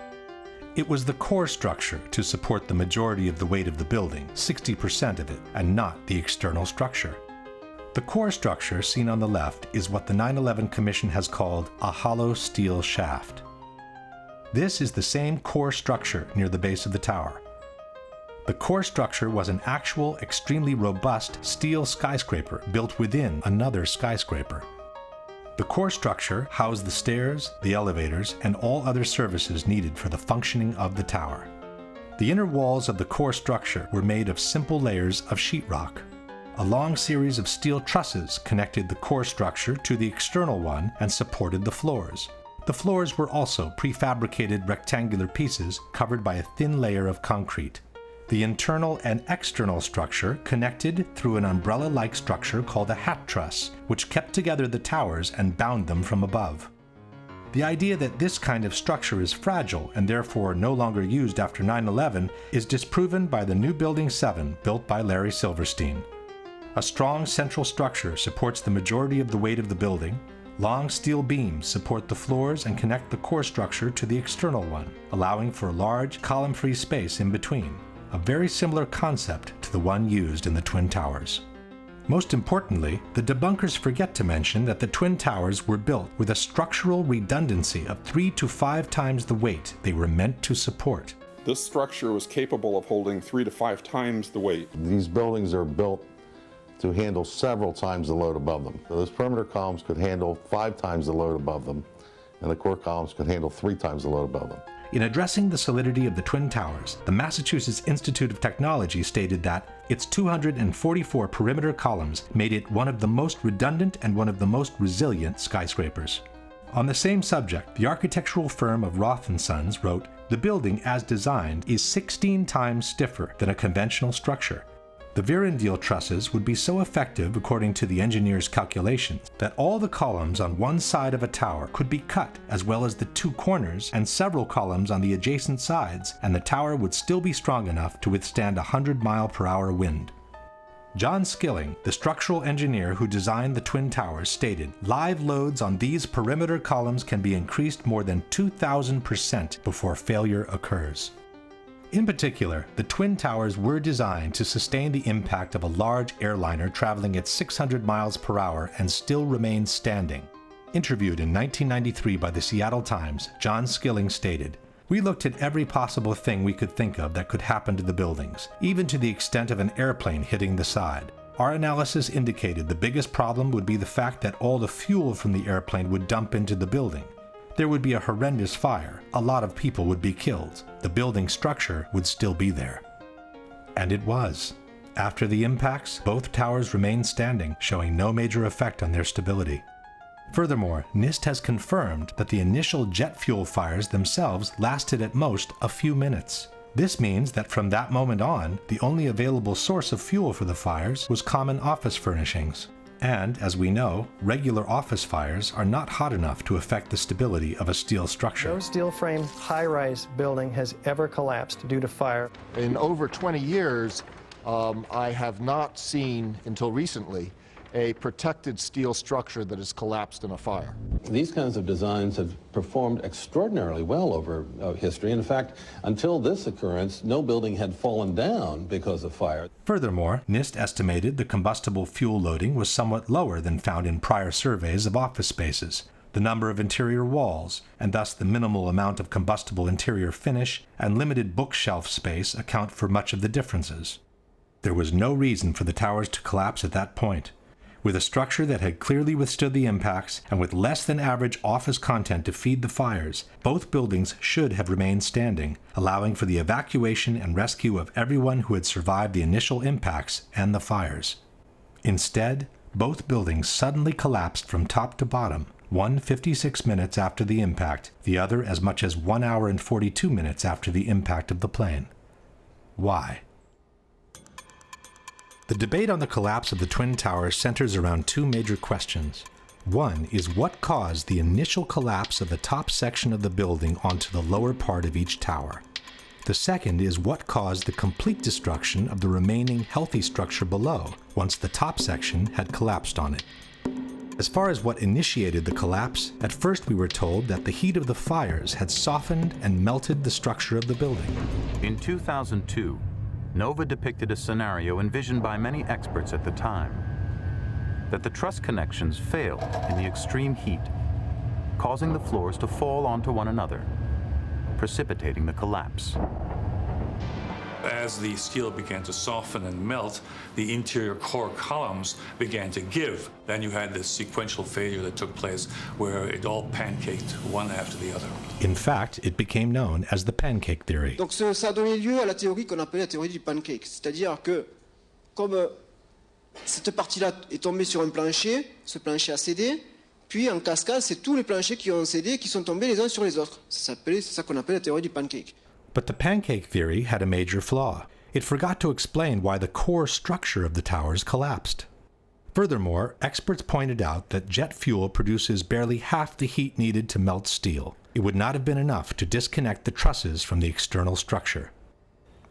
It was the core structure to support the majority of the weight of the building, 60% of it, and not the external structure. The core structure seen on the left is what the 9/11 Commission has called a hollow steel shaft. This is the same core structure near the base of the tower. The core structure was an actual, extremely robust steel skyscraper built within another skyscraper. The core structure housed the stairs, the elevators, and all other services needed for the functioning of the tower. The inner walls of the core structure were made of simple layers of sheetrock. A long series of steel trusses connected the core structure to the external one and supported the floors. The floors were also prefabricated rectangular pieces covered by a thin layer of concrete. The internal and external structure connected through an umbrella-like structure called a hat truss, which kept together the towers and bound them from above. The idea that this kind of structure is fragile and therefore no longer used after 9/11 is disproven by the new Building 7 built by Larry Silverstein. A strong central structure supports the majority of the weight of the building. Long steel beams support the floors and connect the core structure to the external one, allowing for a large column-free space in between. A very similar concept to the one used in the Twin Towers. Most importantly, the debunkers forget to mention that the Twin Towers were built with a structural redundancy of 3 to 5 times the weight they were meant to support. This structure was capable of holding 3 to 5 times the weight. These buildings are built to handle several times the load above them. So those perimeter columns could handle 5 times the load above them, and the core columns could handle 3 times the load above them. In addressing the solidity of the Twin Towers, the Massachusetts Institute of Technology stated that its 244 perimeter columns made it one of the most redundant and one of the most resilient skyscrapers. On the same subject, the architectural firm of Roth & Sons wrote, "The building as designed is 16 times stiffer than a conventional structure. The Vierendeel trusses would be so effective, according to the engineer's calculations, that all the columns on one side of a tower could be cut, as well as the 2 corners and several columns on the adjacent sides, and the tower would still be strong enough to withstand a 100-mile-per-hour wind." John Skilling, the structural engineer who designed the Twin Towers, stated, "Live loads on these perimeter columns can be increased more than 2,000% before failure occurs." In particular, the Twin Towers were designed to sustain the impact of a large airliner traveling at 600 miles per hour and still remain standing. Interviewed in 1993 by the Seattle Times, John Skilling stated, "We looked at every possible thing we could think of that could happen to the buildings, even to the extent of an airplane hitting the side. Our analysis indicated the biggest problem would be the fact that all the fuel from the airplane would dump into the building. There would be a horrendous fire, a lot of people would be killed, the building structure would still be there." And it was. After the impacts, both towers remained standing, showing no major effect on their stability. Furthermore, NIST has confirmed that the initial jet fuel fires themselves lasted at most a few minutes. This means that from that moment on, the only available source of fuel for the fires was common office furnishings. And, as we know, regular office fires are not hot enough to affect the stability of a steel structure. No steel frame high-rise building has ever collapsed due to fire. In over 20 years, I have not seen, until recently, a protected steel structure that has collapsed in a fire. These kinds of designs have performed extraordinarily well over history. In fact, until this occurrence, no building had fallen down because of fire. Furthermore, NIST estimated the combustible fuel loading was somewhat lower than found in prior surveys of office spaces. The number of interior walls, and thus the minimal amount of combustible interior finish and limited bookshelf space account for much of the differences. There was no reason for the towers to collapse at that point. With a structure that had clearly withstood the impacts, and with less than average office content to feed the fires, both buildings should have remained standing, allowing for the evacuation and rescue of everyone who had survived the initial impacts and the fires. Instead, both buildings suddenly collapsed from top to bottom, one 56 minutes after the impact, the other as much as 1 hour and 42 minutes after the impact of the plane. Why? The debate on the collapse of the Twin Towers centers around 2 major questions. One is what caused the initial collapse of the top section of the building onto the lower part of each tower. The second is what caused the complete destruction of the remaining healthy structure below, once the top section had collapsed on it. As far as what initiated the collapse, at first we were told that the heat of the fires had softened and melted the structure of the building. In 2002, NOVA depicted a scenario envisioned by many experts at the time, that the truss connections failed in the extreme heat, causing the floors to fall onto one another, precipitating the collapse. As the steel began to soften and melt, the interior core columns began to give. Then you had this sequential failure that took place where it all pancaked one after the other. In fact, it became known as the pancake theory. Donc ça a donné lieu à la théorie qu'on appelait la théorie du pancake, c'est-à-dire que comme cette partie-là est tombée sur un plancher, ce plancher a cédé, puis en cascade, c'est tous les planchers qui ont cédé, qui sont tombés les uns sur les autres. C'est ça qu'on appelle la théorie du pancake. But the pancake theory had a major flaw. It forgot to explain why the core structure of the towers collapsed. Furthermore, experts pointed out that jet fuel produces barely half the heat needed to melt steel. It would not have been enough to disconnect the trusses from the external structure.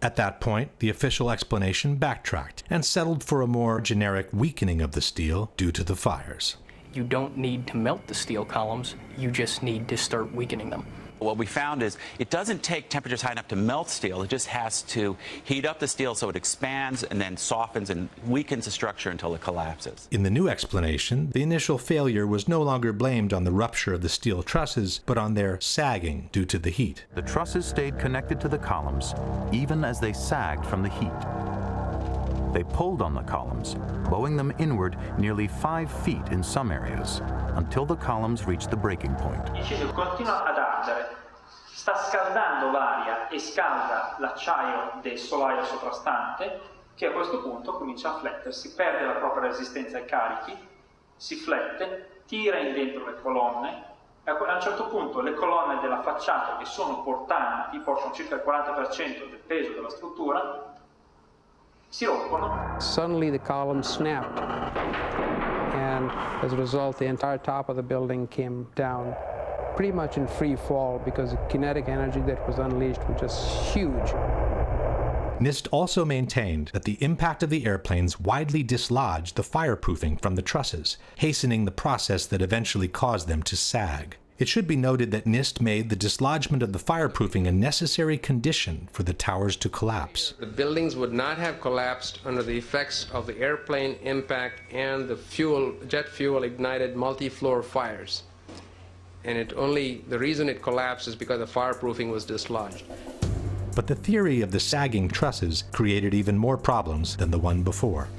At that point, the official explanation backtracked and settled for a more generic weakening of the steel due to the fires. You don't need to melt the steel columns, you just need to start weakening them. What we found is it doesn't take temperatures high enough to melt steel. It just has to heat up the steel so it expands and then softens and weakens the structure until it collapses. In the new explanation, the initial failure was no longer blamed on the rupture of the steel trusses, but on their sagging due to the heat. The trusses stayed connected to the columns, even as they sagged from the heat. They pulled on the columns, bowing them inward nearly 5 feet in some areas, until the columns reached the breaking point. Il ceso continua ad ardere, sta scaldando l'aria e scalda l'acciaio del solaio soprastante, che a questo punto comincia a flettersi, perde la propria resistenza ai carichi, si flette, tira in dentro le colonne, e a un certo punto le colonne della facciata che sono portanti, portano circa il 40% del peso della struttura, si rompono. Suddenly the columns snapped, and as a result the entire top of the building came down pretty much in free fall because the kinetic energy that was unleashed was just huge. NIST also maintained that the impact of the airplanes widely dislodged the fireproofing from the trusses, hastening the process that eventually caused them to sag. It should be noted that NIST made the dislodgement of the fireproofing a necessary condition for the towers to collapse. The buildings would not have collapsed under the effects of the airplane impact and the jet fuel ignited multi-floor fires. And the reason it collapsed is because the fireproofing was dislodged. But the theory of the sagging trusses created even more problems than the one before.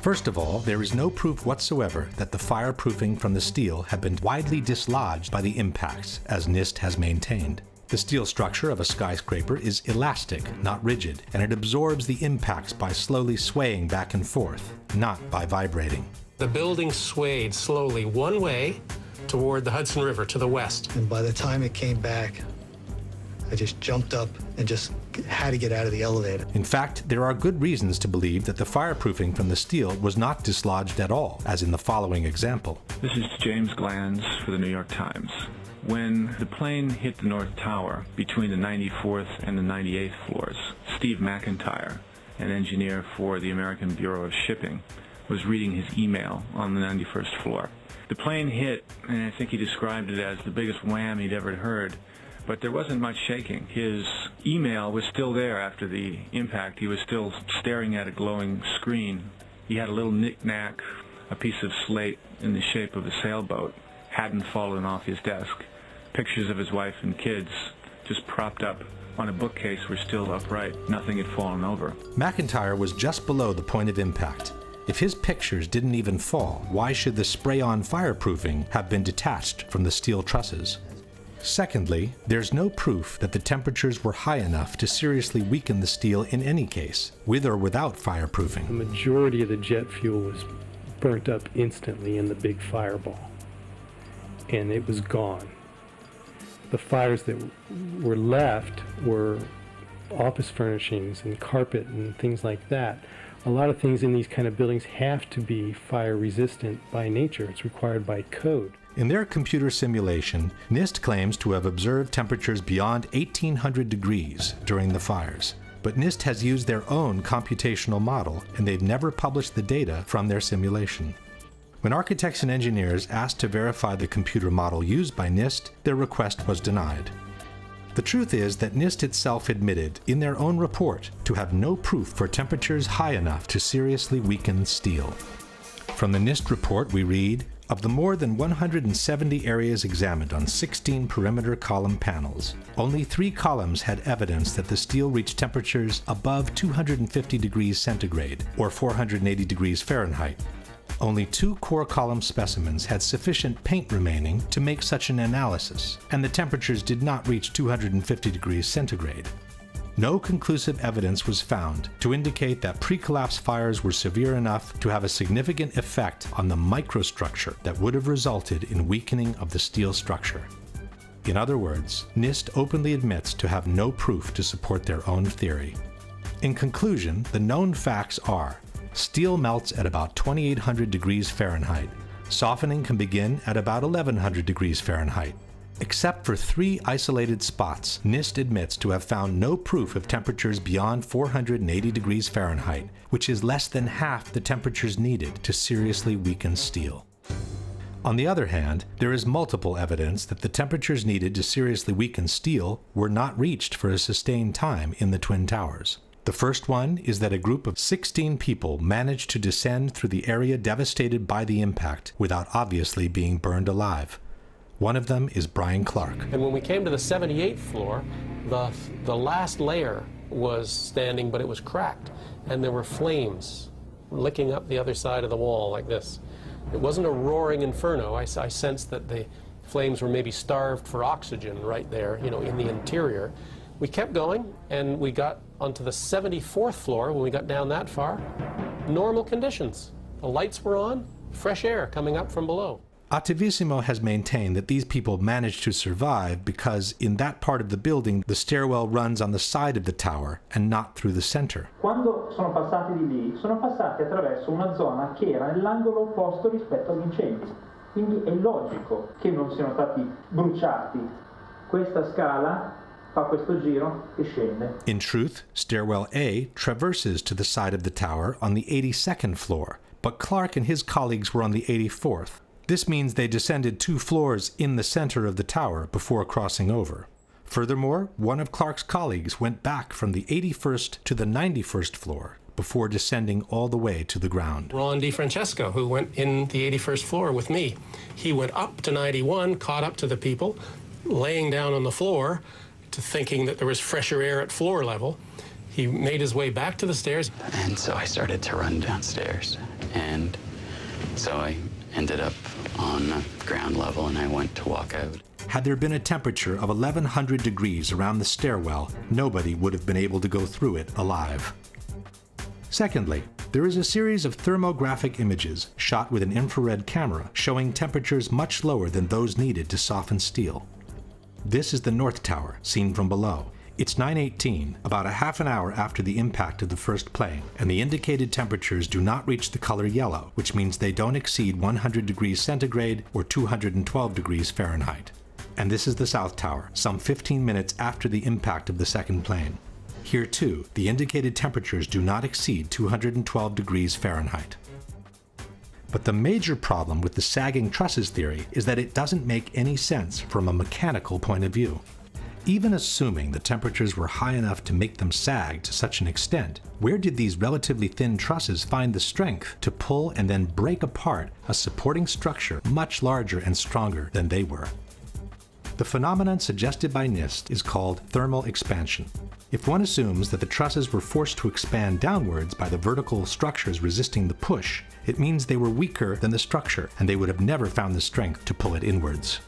First of all, there is no proof whatsoever that the fireproofing from the steel had been widely dislodged by the impacts, as NIST has maintained. The steel structure of a skyscraper is elastic, not rigid, and it absorbs the impacts by slowly swaying back and forth, not by vibrating. The building swayed slowly one way toward the Hudson River to the west. And by the time it came back, I just jumped up and just had to get out of the elevator. In fact, there are good reasons to believe that the fireproofing from the steel was not dislodged at all, as in the following example. This is James Glanz for the New York Times. When the plane hit the North Tower between the 94th and the 98th floors, Steve McIntyre, an engineer for the American Bureau of Shipping, was reading his email on the 91st floor. The plane hit, and I think he described it as the biggest wham he'd ever heard. But there wasn't much shaking. His email was still there after the impact. He was still staring at a glowing screen. He had a little knick-knack, a piece of slate in the shape of a sailboat, hadn't fallen off his desk. Pictures of his wife and kids just propped up on a bookcase were still upright. Nothing had fallen over. McIntyre was just below the point of impact. If his pictures didn't even fall, why should the spray-on fireproofing have been detached from the steel trusses? Secondly, there's no proof that the temperatures were high enough to seriously weaken the steel in any case, with or without fireproofing. The majority of the jet fuel was burnt up instantly in the big fireball, and it was gone. The fires that were left were office furnishings and carpet and things like that. A lot of things in these kind of buildings have to be fire resistant by nature. It's required by code. In their computer simulation, NIST claims to have observed temperatures beyond 1800 degrees during the fires. But NIST has used their own computational model, and they've never published the data from their simulation. When architects and engineers asked to verify the computer model used by NIST, their request was denied. The truth is that NIST itself admitted in their own report to have no proof for temperatures high enough to seriously weaken steel. From the NIST report we read, of the more than 170 areas examined on 16 perimeter column panels, only 3 columns had evidence that the steel reached temperatures above 250 degrees centigrade or 480 degrees Fahrenheit. Only 2 core column specimens had sufficient paint remaining to make such an analysis, and the temperatures did not reach 250 degrees centigrade. No conclusive evidence was found to indicate that pre-collapse fires were severe enough to have a significant effect on the microstructure that would have resulted in weakening of the steel structure. In other words, NIST openly admits to have no proof to support their own theory. In conclusion, the known facts are: steel melts at about 2800 degrees Fahrenheit. Softening can begin at about 1100 degrees Fahrenheit. Except for 3 isolated spots, NIST admits to have found no proof of temperatures beyond 480 degrees Fahrenheit, which is less than half the temperatures needed to seriously weaken steel. On the other hand, there is multiple evidence that the temperatures needed to seriously weaken steel were not reached for a sustained time in the Twin Towers. The first one is that a group of 16 people managed to descend through the area devastated by the impact without obviously being burned alive. One of them is Brian Clark. And when we came to the 78th floor, the last layer was standing, but it was cracked. And there were flames licking up the other side of the wall like this. It wasn't a roaring inferno. I sensed that the flames were maybe starved for oxygen right there, you know, in the interior. We kept going, and we got onto the 74th floor. When we got down that far, normal conditions. The lights were on, fresh air coming up from below. Attivissimo has maintained that these people managed to survive because in that part of the building the stairwell runs on the side of the tower and not through the center. Quando sono passati di lì, sono passati attraverso una zona che era nell'angolo opposto rispetto agli incendi. Quindi è logico che non siano stati bruciati. Questa scala fa questo giro e scende. In truth, stairwell A traverses to the side of the tower on the 82nd floor, but Clark and his colleagues were on the 84th. This means they descended 2 floors in the center of the tower before crossing over. Furthermore, one of Clark's colleagues went back from the 81st to the 91st floor before descending all the way to the ground. Ron DiFrancesco, who went in the 81st floor with me, he went up to 91, caught up to the people, laying down on the floor, to thinking that there was fresher air at floor level. He made his way back to the stairs. And so I started to run downstairs, and so I ended up on ground level, and I went to walk out. Had there been a temperature of 1100 degrees around the stairwell, nobody would have been able to go through it alive. Secondly, there is a series of thermographic images shot with an infrared camera showing temperatures much lower than those needed to soften steel. This is the North Tower, seen from below. It's 9:18, about a half an hour after the impact of the first plane, and the indicated temperatures do not reach the color yellow, which means they don't exceed 100 degrees centigrade or 212 degrees Fahrenheit. And this is the South Tower, some 15 minutes after the impact of the second plane. Here too, the indicated temperatures do not exceed 212 degrees Fahrenheit. But the major problem with the sagging trusses theory is that it doesn't make any sense from a mechanical point of view. Even assuming the temperatures were high enough to make them sag to such an extent, where did these relatively thin trusses find the strength to pull and then break apart a supporting structure much larger and stronger than they were? The phenomenon suggested by NIST is called thermal expansion. If one assumes that the trusses were forced to expand downwards by the vertical structures resisting the push, it means they were weaker than the structure, and they would have never found the strength to pull it inwards.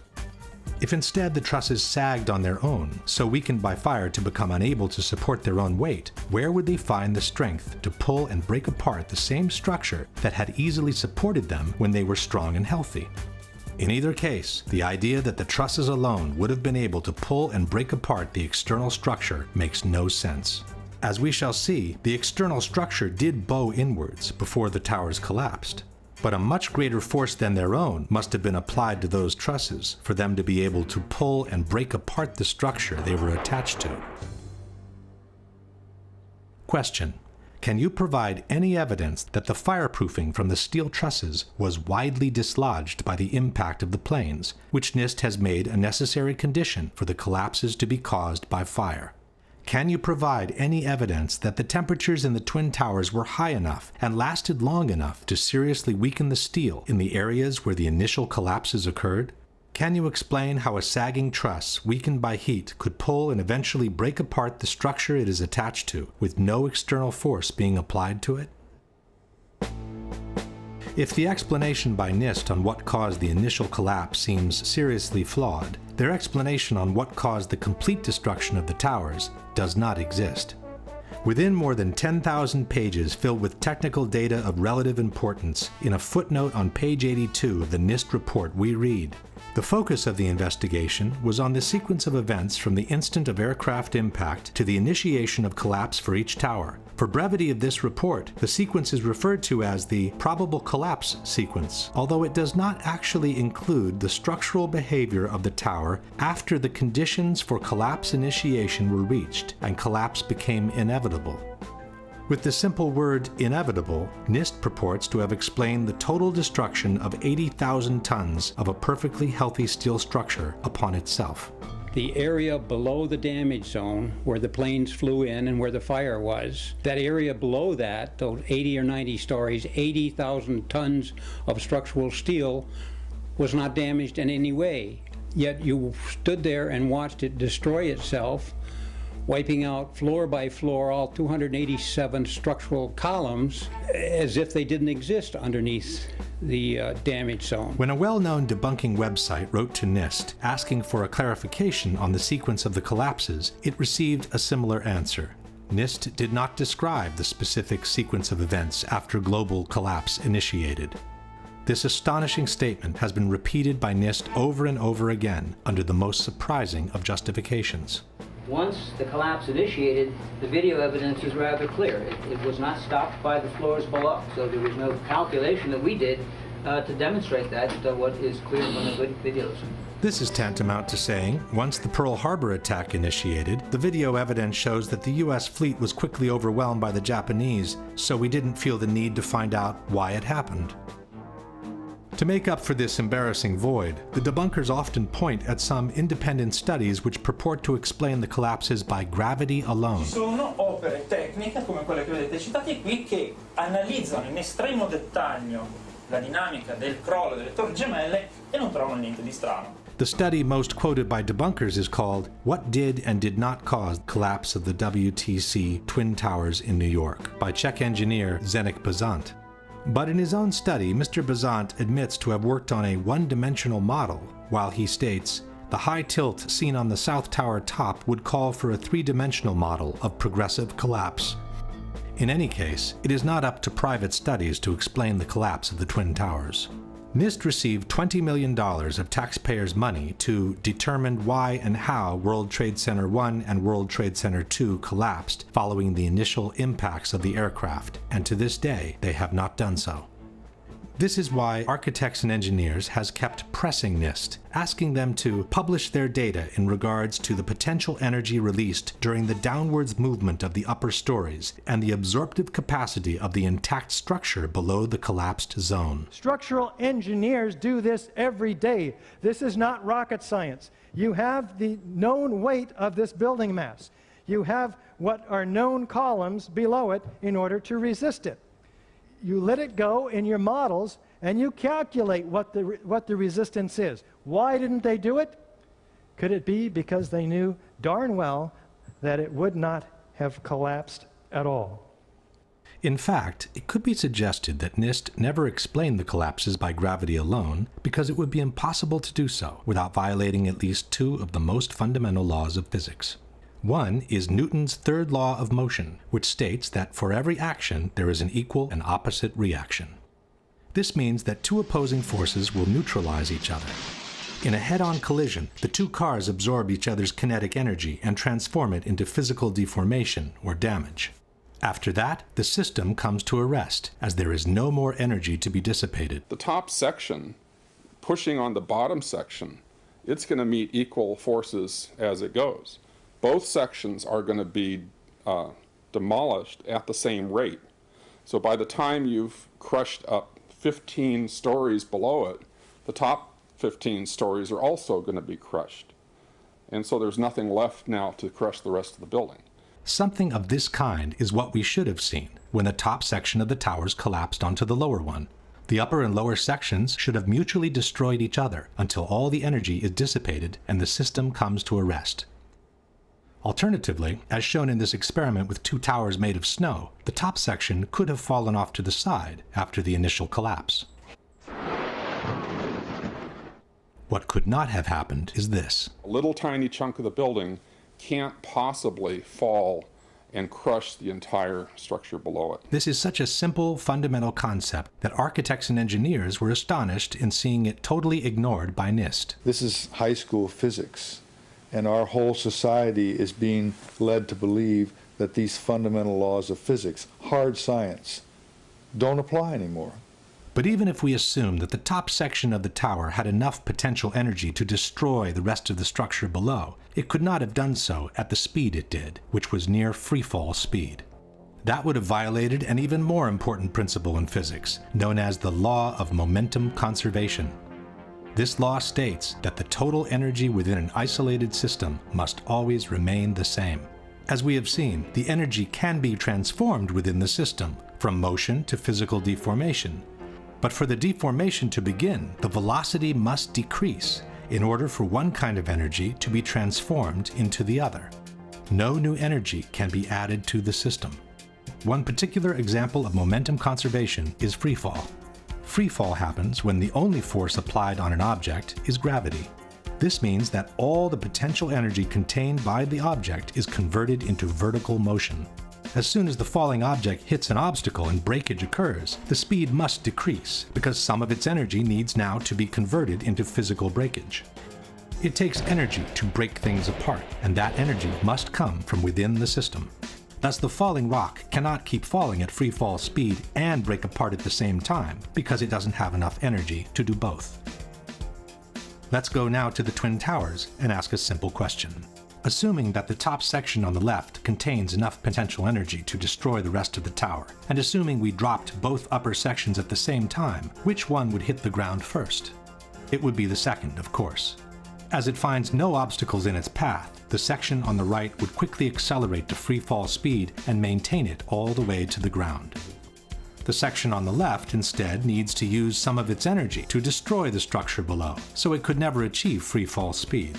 If instead the trusses sagged on their own, so weakened by fire to become unable to support their own weight, where would they find the strength to pull and break apart the same structure that had easily supported them when they were strong and healthy? In either case, the idea that the trusses alone would have been able to pull and break apart the external structure makes no sense. As we shall see, the external structure did bow inwards before the towers collapsed. But a much greater force than their own must have been applied to those trusses for them to be able to pull and break apart the structure they were attached to. Question: can you provide any evidence that the fireproofing from the steel trusses was widely dislodged by the impact of the planes, which NIST has made a necessary condition for the collapses to be caused by fire? Can you provide any evidence that the temperatures in the Twin Towers were high enough and lasted long enough to seriously weaken the steel in the areas where the initial collapses occurred? Can you explain how a sagging truss, weakened by heat, could pull and eventually break apart the structure it is attached to, with no external force being applied to it? If the explanation by NIST on what caused the initial collapse seems seriously flawed, their explanation on what caused the complete destruction of the towers does not exist. Within more than 10,000 pages filled with technical data of relative importance, in a footnote on page 82 of the NIST report we read, the focus of the investigation was on the sequence of events from the instant of aircraft impact to the initiation of collapse for each tower. For brevity of this report, the sequence is referred to as the probable collapse sequence, although it does not actually include the structural behavior of the tower after the conditions for collapse initiation were reached and collapse became inevitable. With the simple word inevitable, NIST purports to have explained the total destruction of 80,000 tons of a perfectly healthy steel structure upon itself. The area below the damage zone where the planes flew in and where the fire was, that area below that, those 80 or 90 stories, 80,000 tons of structural steel was not damaged in any way. Yet you stood there and watched it destroy itself, wiping out floor by floor all 287 structural columns as if they didn't exist underneath the damage zone. When a well-known debunking website wrote to NIST asking for a clarification on the sequence of the collapses, it received a similar answer. NIST did not describe the specific sequence of events after global collapse initiated. This astonishing statement has been repeated by NIST over and over again under the most surprising of justifications. Once the collapse initiated, the video evidence is rather clear. It was not stopped by the floors below, so there was no calculation that we did to demonstrate that, what is clear from the videos. This is tantamount to saying, once the Pearl Harbor attack initiated, the video evidence shows that the U.S. fleet was quickly overwhelmed by the Japanese, so we didn't feel the need to find out why it happened. To make up for this embarrassing void, the debunkers often point at some independent studies which purport to explain the collapses by gravity alone. Ci sono opere tecniche come quelle che vedete citate qui che analizzano in estremo dettaglio la dinamica del crollo delle torri gemelle e non trovano niente di strano. The study most quoted by debunkers is called What Did and Did Not Cause the Collapse of the WTC Twin Towers in New York by Czech engineer Zdeněk Bazant. But in his own study, Mr. Bazant admits to have worked on a one-dimensional model, while he states, the high tilt seen on the South Tower top would call for a three-dimensional model of progressive collapse. In any case, it is not up to private studies to explain the collapse of the Twin Towers. NIST received $20 million of taxpayers' money to determine why and how World Trade Center 1 and World Trade Center 2 collapsed following the initial impacts of the aircraft, and to this day they have not done so. This is why Architects and Engineers has kept pressing NIST, asking them to publish their data in regards to the potential energy released during the downwards movement of the upper stories and the absorptive capacity of the intact structure below the collapsed zone. Structural engineers do this every day. This is not rocket science. You have the known weight of this building mass. You have what are known columns below it in order to resist it. You let it go in your models and you calculate what the resistance is. Why didn't they do it? Could it be because they knew darn well that it would not have collapsed at all? In fact, it could be suggested that NIST never explained the collapses by gravity alone because it would be impossible to do so without violating at least two of the most fundamental laws of physics. One is Newton's third law of motion, which states that for every action there is an equal and opposite reaction. This means that two opposing forces will neutralize each other. In a head-on collision, the two cars absorb each other's kinetic energy and transform it into physical deformation or damage. After that, the system comes to a rest, as there is no more energy to be dissipated. The top section, pushing on the bottom section, it's going to meet equal forces as it goes. Both sections are going to be demolished at the same rate. So by the time you've crushed up 15 stories below it, the top 15 stories are also going to be crushed. And so there's nothing left now to crush the rest of the building. Something of this kind is what we should have seen when the top section of the towers collapsed onto the lower one. The upper and lower sections should have mutually destroyed each other until all the energy is dissipated and the system comes to a rest. Alternatively, as shown in this experiment with two towers made of snow, the top section could have fallen off to the side after the initial collapse. What could not have happened is this. A little tiny chunk of the building can't possibly fall and crush the entire structure below it. This is such a simple, fundamental concept that architects and engineers were astonished in seeing it totally ignored by NIST. This is high school physics, and our whole society is being led to believe that these fundamental laws of physics, hard science, don't apply anymore. But even if we assume that the top section of the tower had enough potential energy to destroy the rest of the structure below, it could not have done so at the speed it did, which was near freefall speed. That would have violated an even more important principle in physics, known as the law of momentum conservation. This law states that the total energy within an isolated system must always remain the same. As we have seen, the energy can be transformed within the system, from motion to physical deformation. But for the deformation to begin, the velocity must decrease in order for one kind of energy to be transformed into the other. No new energy can be added to the system. One particular example of momentum conservation is freefall. Freefall happens when the only force applied on an object is gravity. This means that all the potential energy contained by the object is converted into vertical motion. As soon as the falling object hits an obstacle and breakage occurs, the speed must decrease because some of its energy needs now to be converted into physical breakage. It takes energy to break things apart, and that energy must come from within the system. Thus, the falling rock cannot keep falling at free fall speed and break apart at the same time because it doesn't have enough energy to do both. Let's go now to the Twin Towers and ask a simple question. Assuming that the top section on the left contains enough potential energy to destroy the rest of the tower, and assuming we dropped both upper sections at the same time, which one would hit the ground first? It would be the second, of course. As it finds no obstacles in its path, the section on the right would quickly accelerate to free fall speed and maintain it all the way to the ground. The section on the left instead needs to use some of its energy to destroy the structure below, so it could never achieve free fall speed.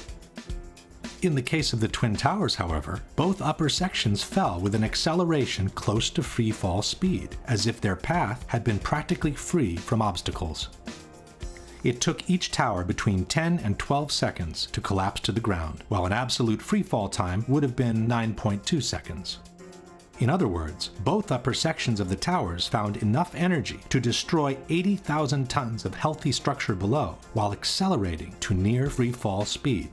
In the case of the Twin Towers, however, both upper sections fell with an acceleration close to free fall speed, as if their path had been practically free from obstacles. It took each tower between 10 and 12 seconds to collapse to the ground, while an absolute free fall time would have been 9.2 seconds. In other words, both upper sections of the towers found enough energy to destroy 80,000 tons of healthy structure below, while accelerating to near free fall speed.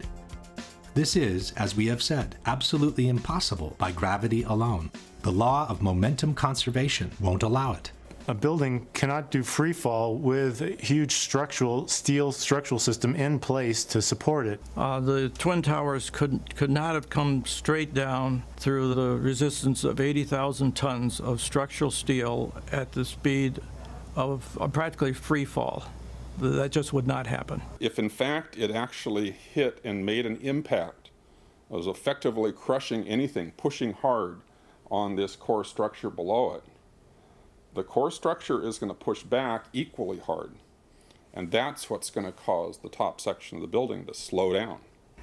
This is, as we have said, absolutely impossible by gravity alone. The law of momentum conservation won't allow it. A building cannot do free fall with a huge steel structural system in place to support it. The Twin Towers could not have come straight down through the resistance of 80,000 tons of structural steel at the speed of practically free fall. That just would not happen. If in fact it actually hit and made an impact, it was effectively crushing anything, pushing hard on this core structure below it, the core structure is going to push back equally hard. And that's what's going to cause the top section of the building to slow down.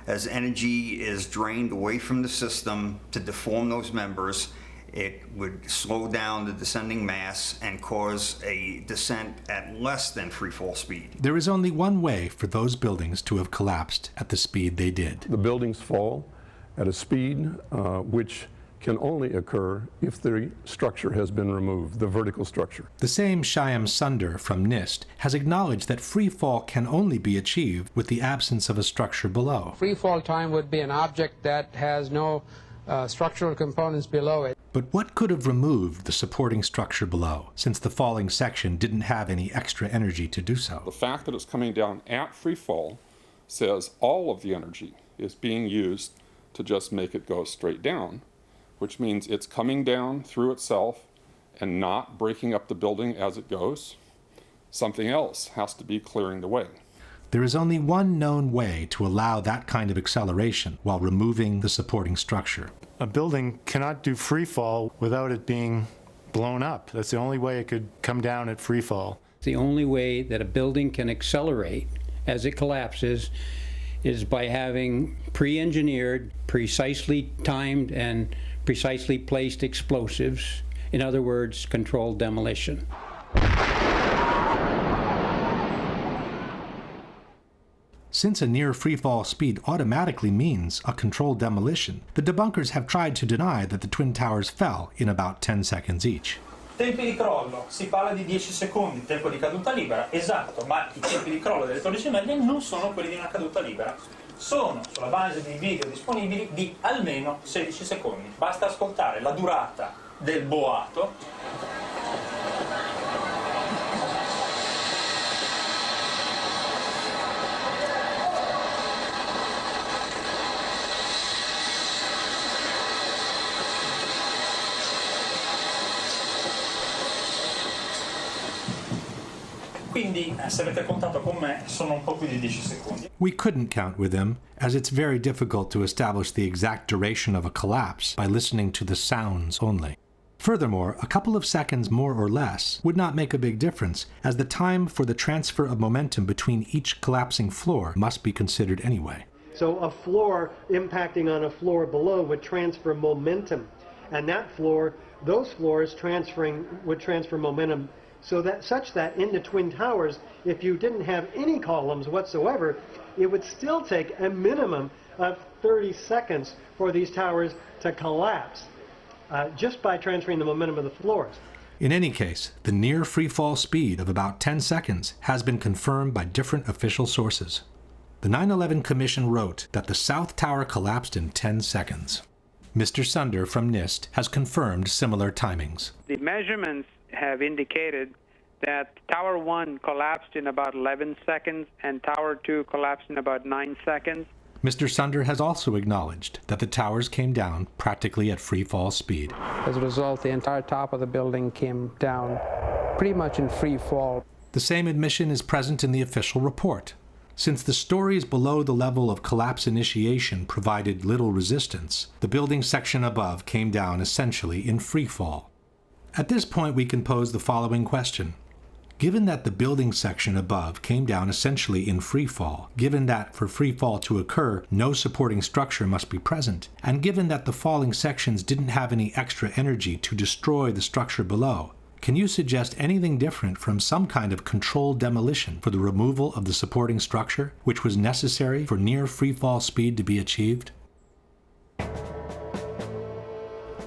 As energy is drained away from the system to deform those members, it would slow down the descending mass and cause a descent at less than free fall speed. There is only one way for those buildings to have collapsed at the speed they did. The buildings fall at a speed which can only occur if the structure has been removed, the vertical structure. The same Shyam Sunder from NIST has acknowledged that free fall can only be achieved with the absence of a structure below. Free fall time would be an object that has no structural components below it. But what could have removed the supporting structure below, since the falling section didn't have any extra energy to do so? The fact that it's coming down at free fall says all of the energy is being used to just make it go straight down, which means it's coming down through itself and not breaking up the building as it goes. Something else has to be clearing the way. There is only one known way to allow that kind of acceleration while removing the supporting structure. A building cannot do free fall without it being blown up. That's the only way it could come down at free fall. The only way that a building can accelerate as it collapses is by having pre-engineered, precisely timed, and precisely placed explosives. In other words, controlled demolition. Since a near freefall speed automatically means a controlled demolition, the debunkers have tried to deny that the Twin Towers fell in about 10 seconds each. Tempi di crollo, si parla di 10 secondi, tempo di caduta libera, esatto, ma i tempi di crollo delle torri gemelle non sono quelli di una caduta libera. Sono, sulla base dei video disponibili, di almeno 16 secondi. Basta ascoltare la durata del boato. Quindi, se avete contato con me, sono un po' più di 10 secondi. We couldn't count with him, as it's very difficult to establish the exact duration of a collapse by listening to the sounds only. Furthermore, a couple of seconds more or less would not make a big difference, as the time for the transfer of momentum between each collapsing floor must be considered anyway. So a floor impacting on a floor below would transfer momentum, and that floor, those floors would transfer momentum such that in the Twin Towers, if you didn't have any columns whatsoever, it would still take a minimum of 30 seconds for these towers to collapse just by transferring the momentum of the floors. In any case, the near freefall speed of about 10 seconds has been confirmed by different official sources. The 9/11 Commission wrote that the South Tower collapsed in 10 seconds. Mr. Sunder from NIST has confirmed similar timings. The measurements have indicated that Tower 1 collapsed in about 11 seconds and Tower 2 collapsed in about 9 seconds. Mr. Sunder has also acknowledged that the towers came down practically at free fall speed. As a result, the entire top of the building came down pretty much in free fall. The same admission is present in the official report. Since the stories below the level of collapse initiation provided little resistance, the building section above came down essentially in free fall. At this point, we can pose the following question. Given that the building section above came down essentially in free fall, given that for free fall to occur, no supporting structure must be present, and given that the falling sections didn't have any extra energy to destroy the structure below, can you suggest anything different from some kind of controlled demolition for the removal of the supporting structure, which was necessary for near free fall speed to be achieved?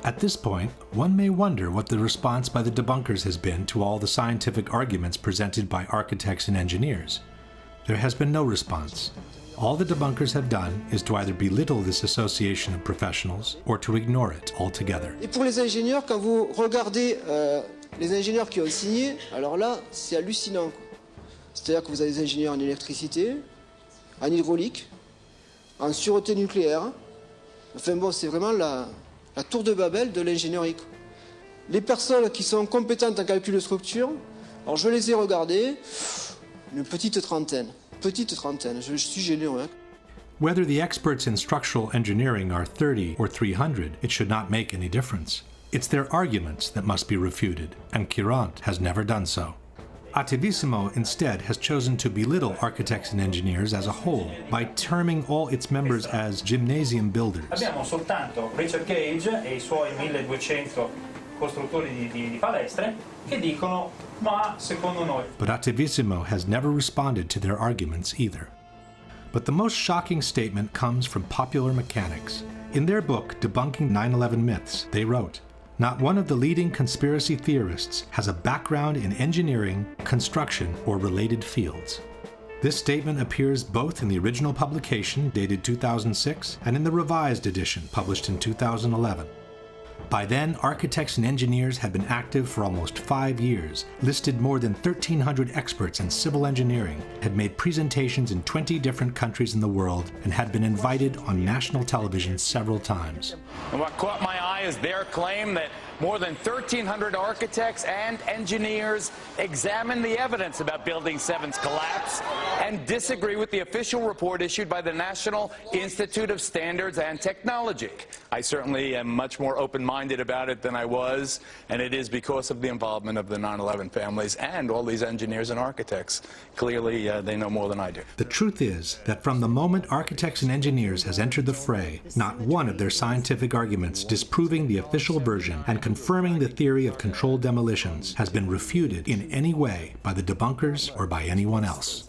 At this point, one may wonder what the response by the debunkers has been to all the scientific arguments presented by architects and engineers. There has been no response. All the debunkers have done is to either belittle this association of professionals or to ignore it altogether. Et pour les ingénieurs, quand vous regardez les ingénieurs qui ont signé, alors là, c'est hallucinant. C'est-à-dire que vous avez des ingénieurs en électricité, en hydraulique, en sûreté nucléaire. Enfin bon, c'est vraiment la tour de Babel de l'ingénierie. Les personnes qui sont compétentes en calcul de structure, alors je les ai regardées, une petite trentaine, je suis généreux. Hein. Whether the experts in structural engineering are 30 or 300, it should not make any difference. It's their arguments that must be refuted, and Courant has never done so. Attivissimo instead has chosen to belittle architects and engineers as a whole by terming all its members as gymnasium builders. Abbiamo soltanto Richard Gage e i suoi 1200 costruttori di palestre che dicono ma secondo noi. But Attivissimo has never responded to their arguments either. But the most shocking statement comes from Popular Mechanics. In their book, Debunking 9/11 Myths, they wrote, "Not one of the leading conspiracy theorists has a background in engineering, construction, or related fields." This statement appears both in the original publication dated 2006 and in the revised edition published in 2011. By then, architects and engineers had been active for almost 5 years, listed more than 1,300 experts in civil engineering, had made presentations in 20 different countries in the world, and had been invited on national television several times. And what caught my eye is their claim that more than 1,300 architects and engineers examined the evidence about Building 7's collapse and disagree with the official report issued by the National Institute of Standards and Technology. I certainly am much more open-minded about it than I was, and it is because of the involvement of the 9/11 families and all these engineers and architects. Clearly, they know more than I do. The truth is that from the moment architects and engineers has entered the fray, not one of their scientific arguments disproving the official version and confirming the theory of controlled demolitions has been refuted in any way by the debunkers or by anyone else.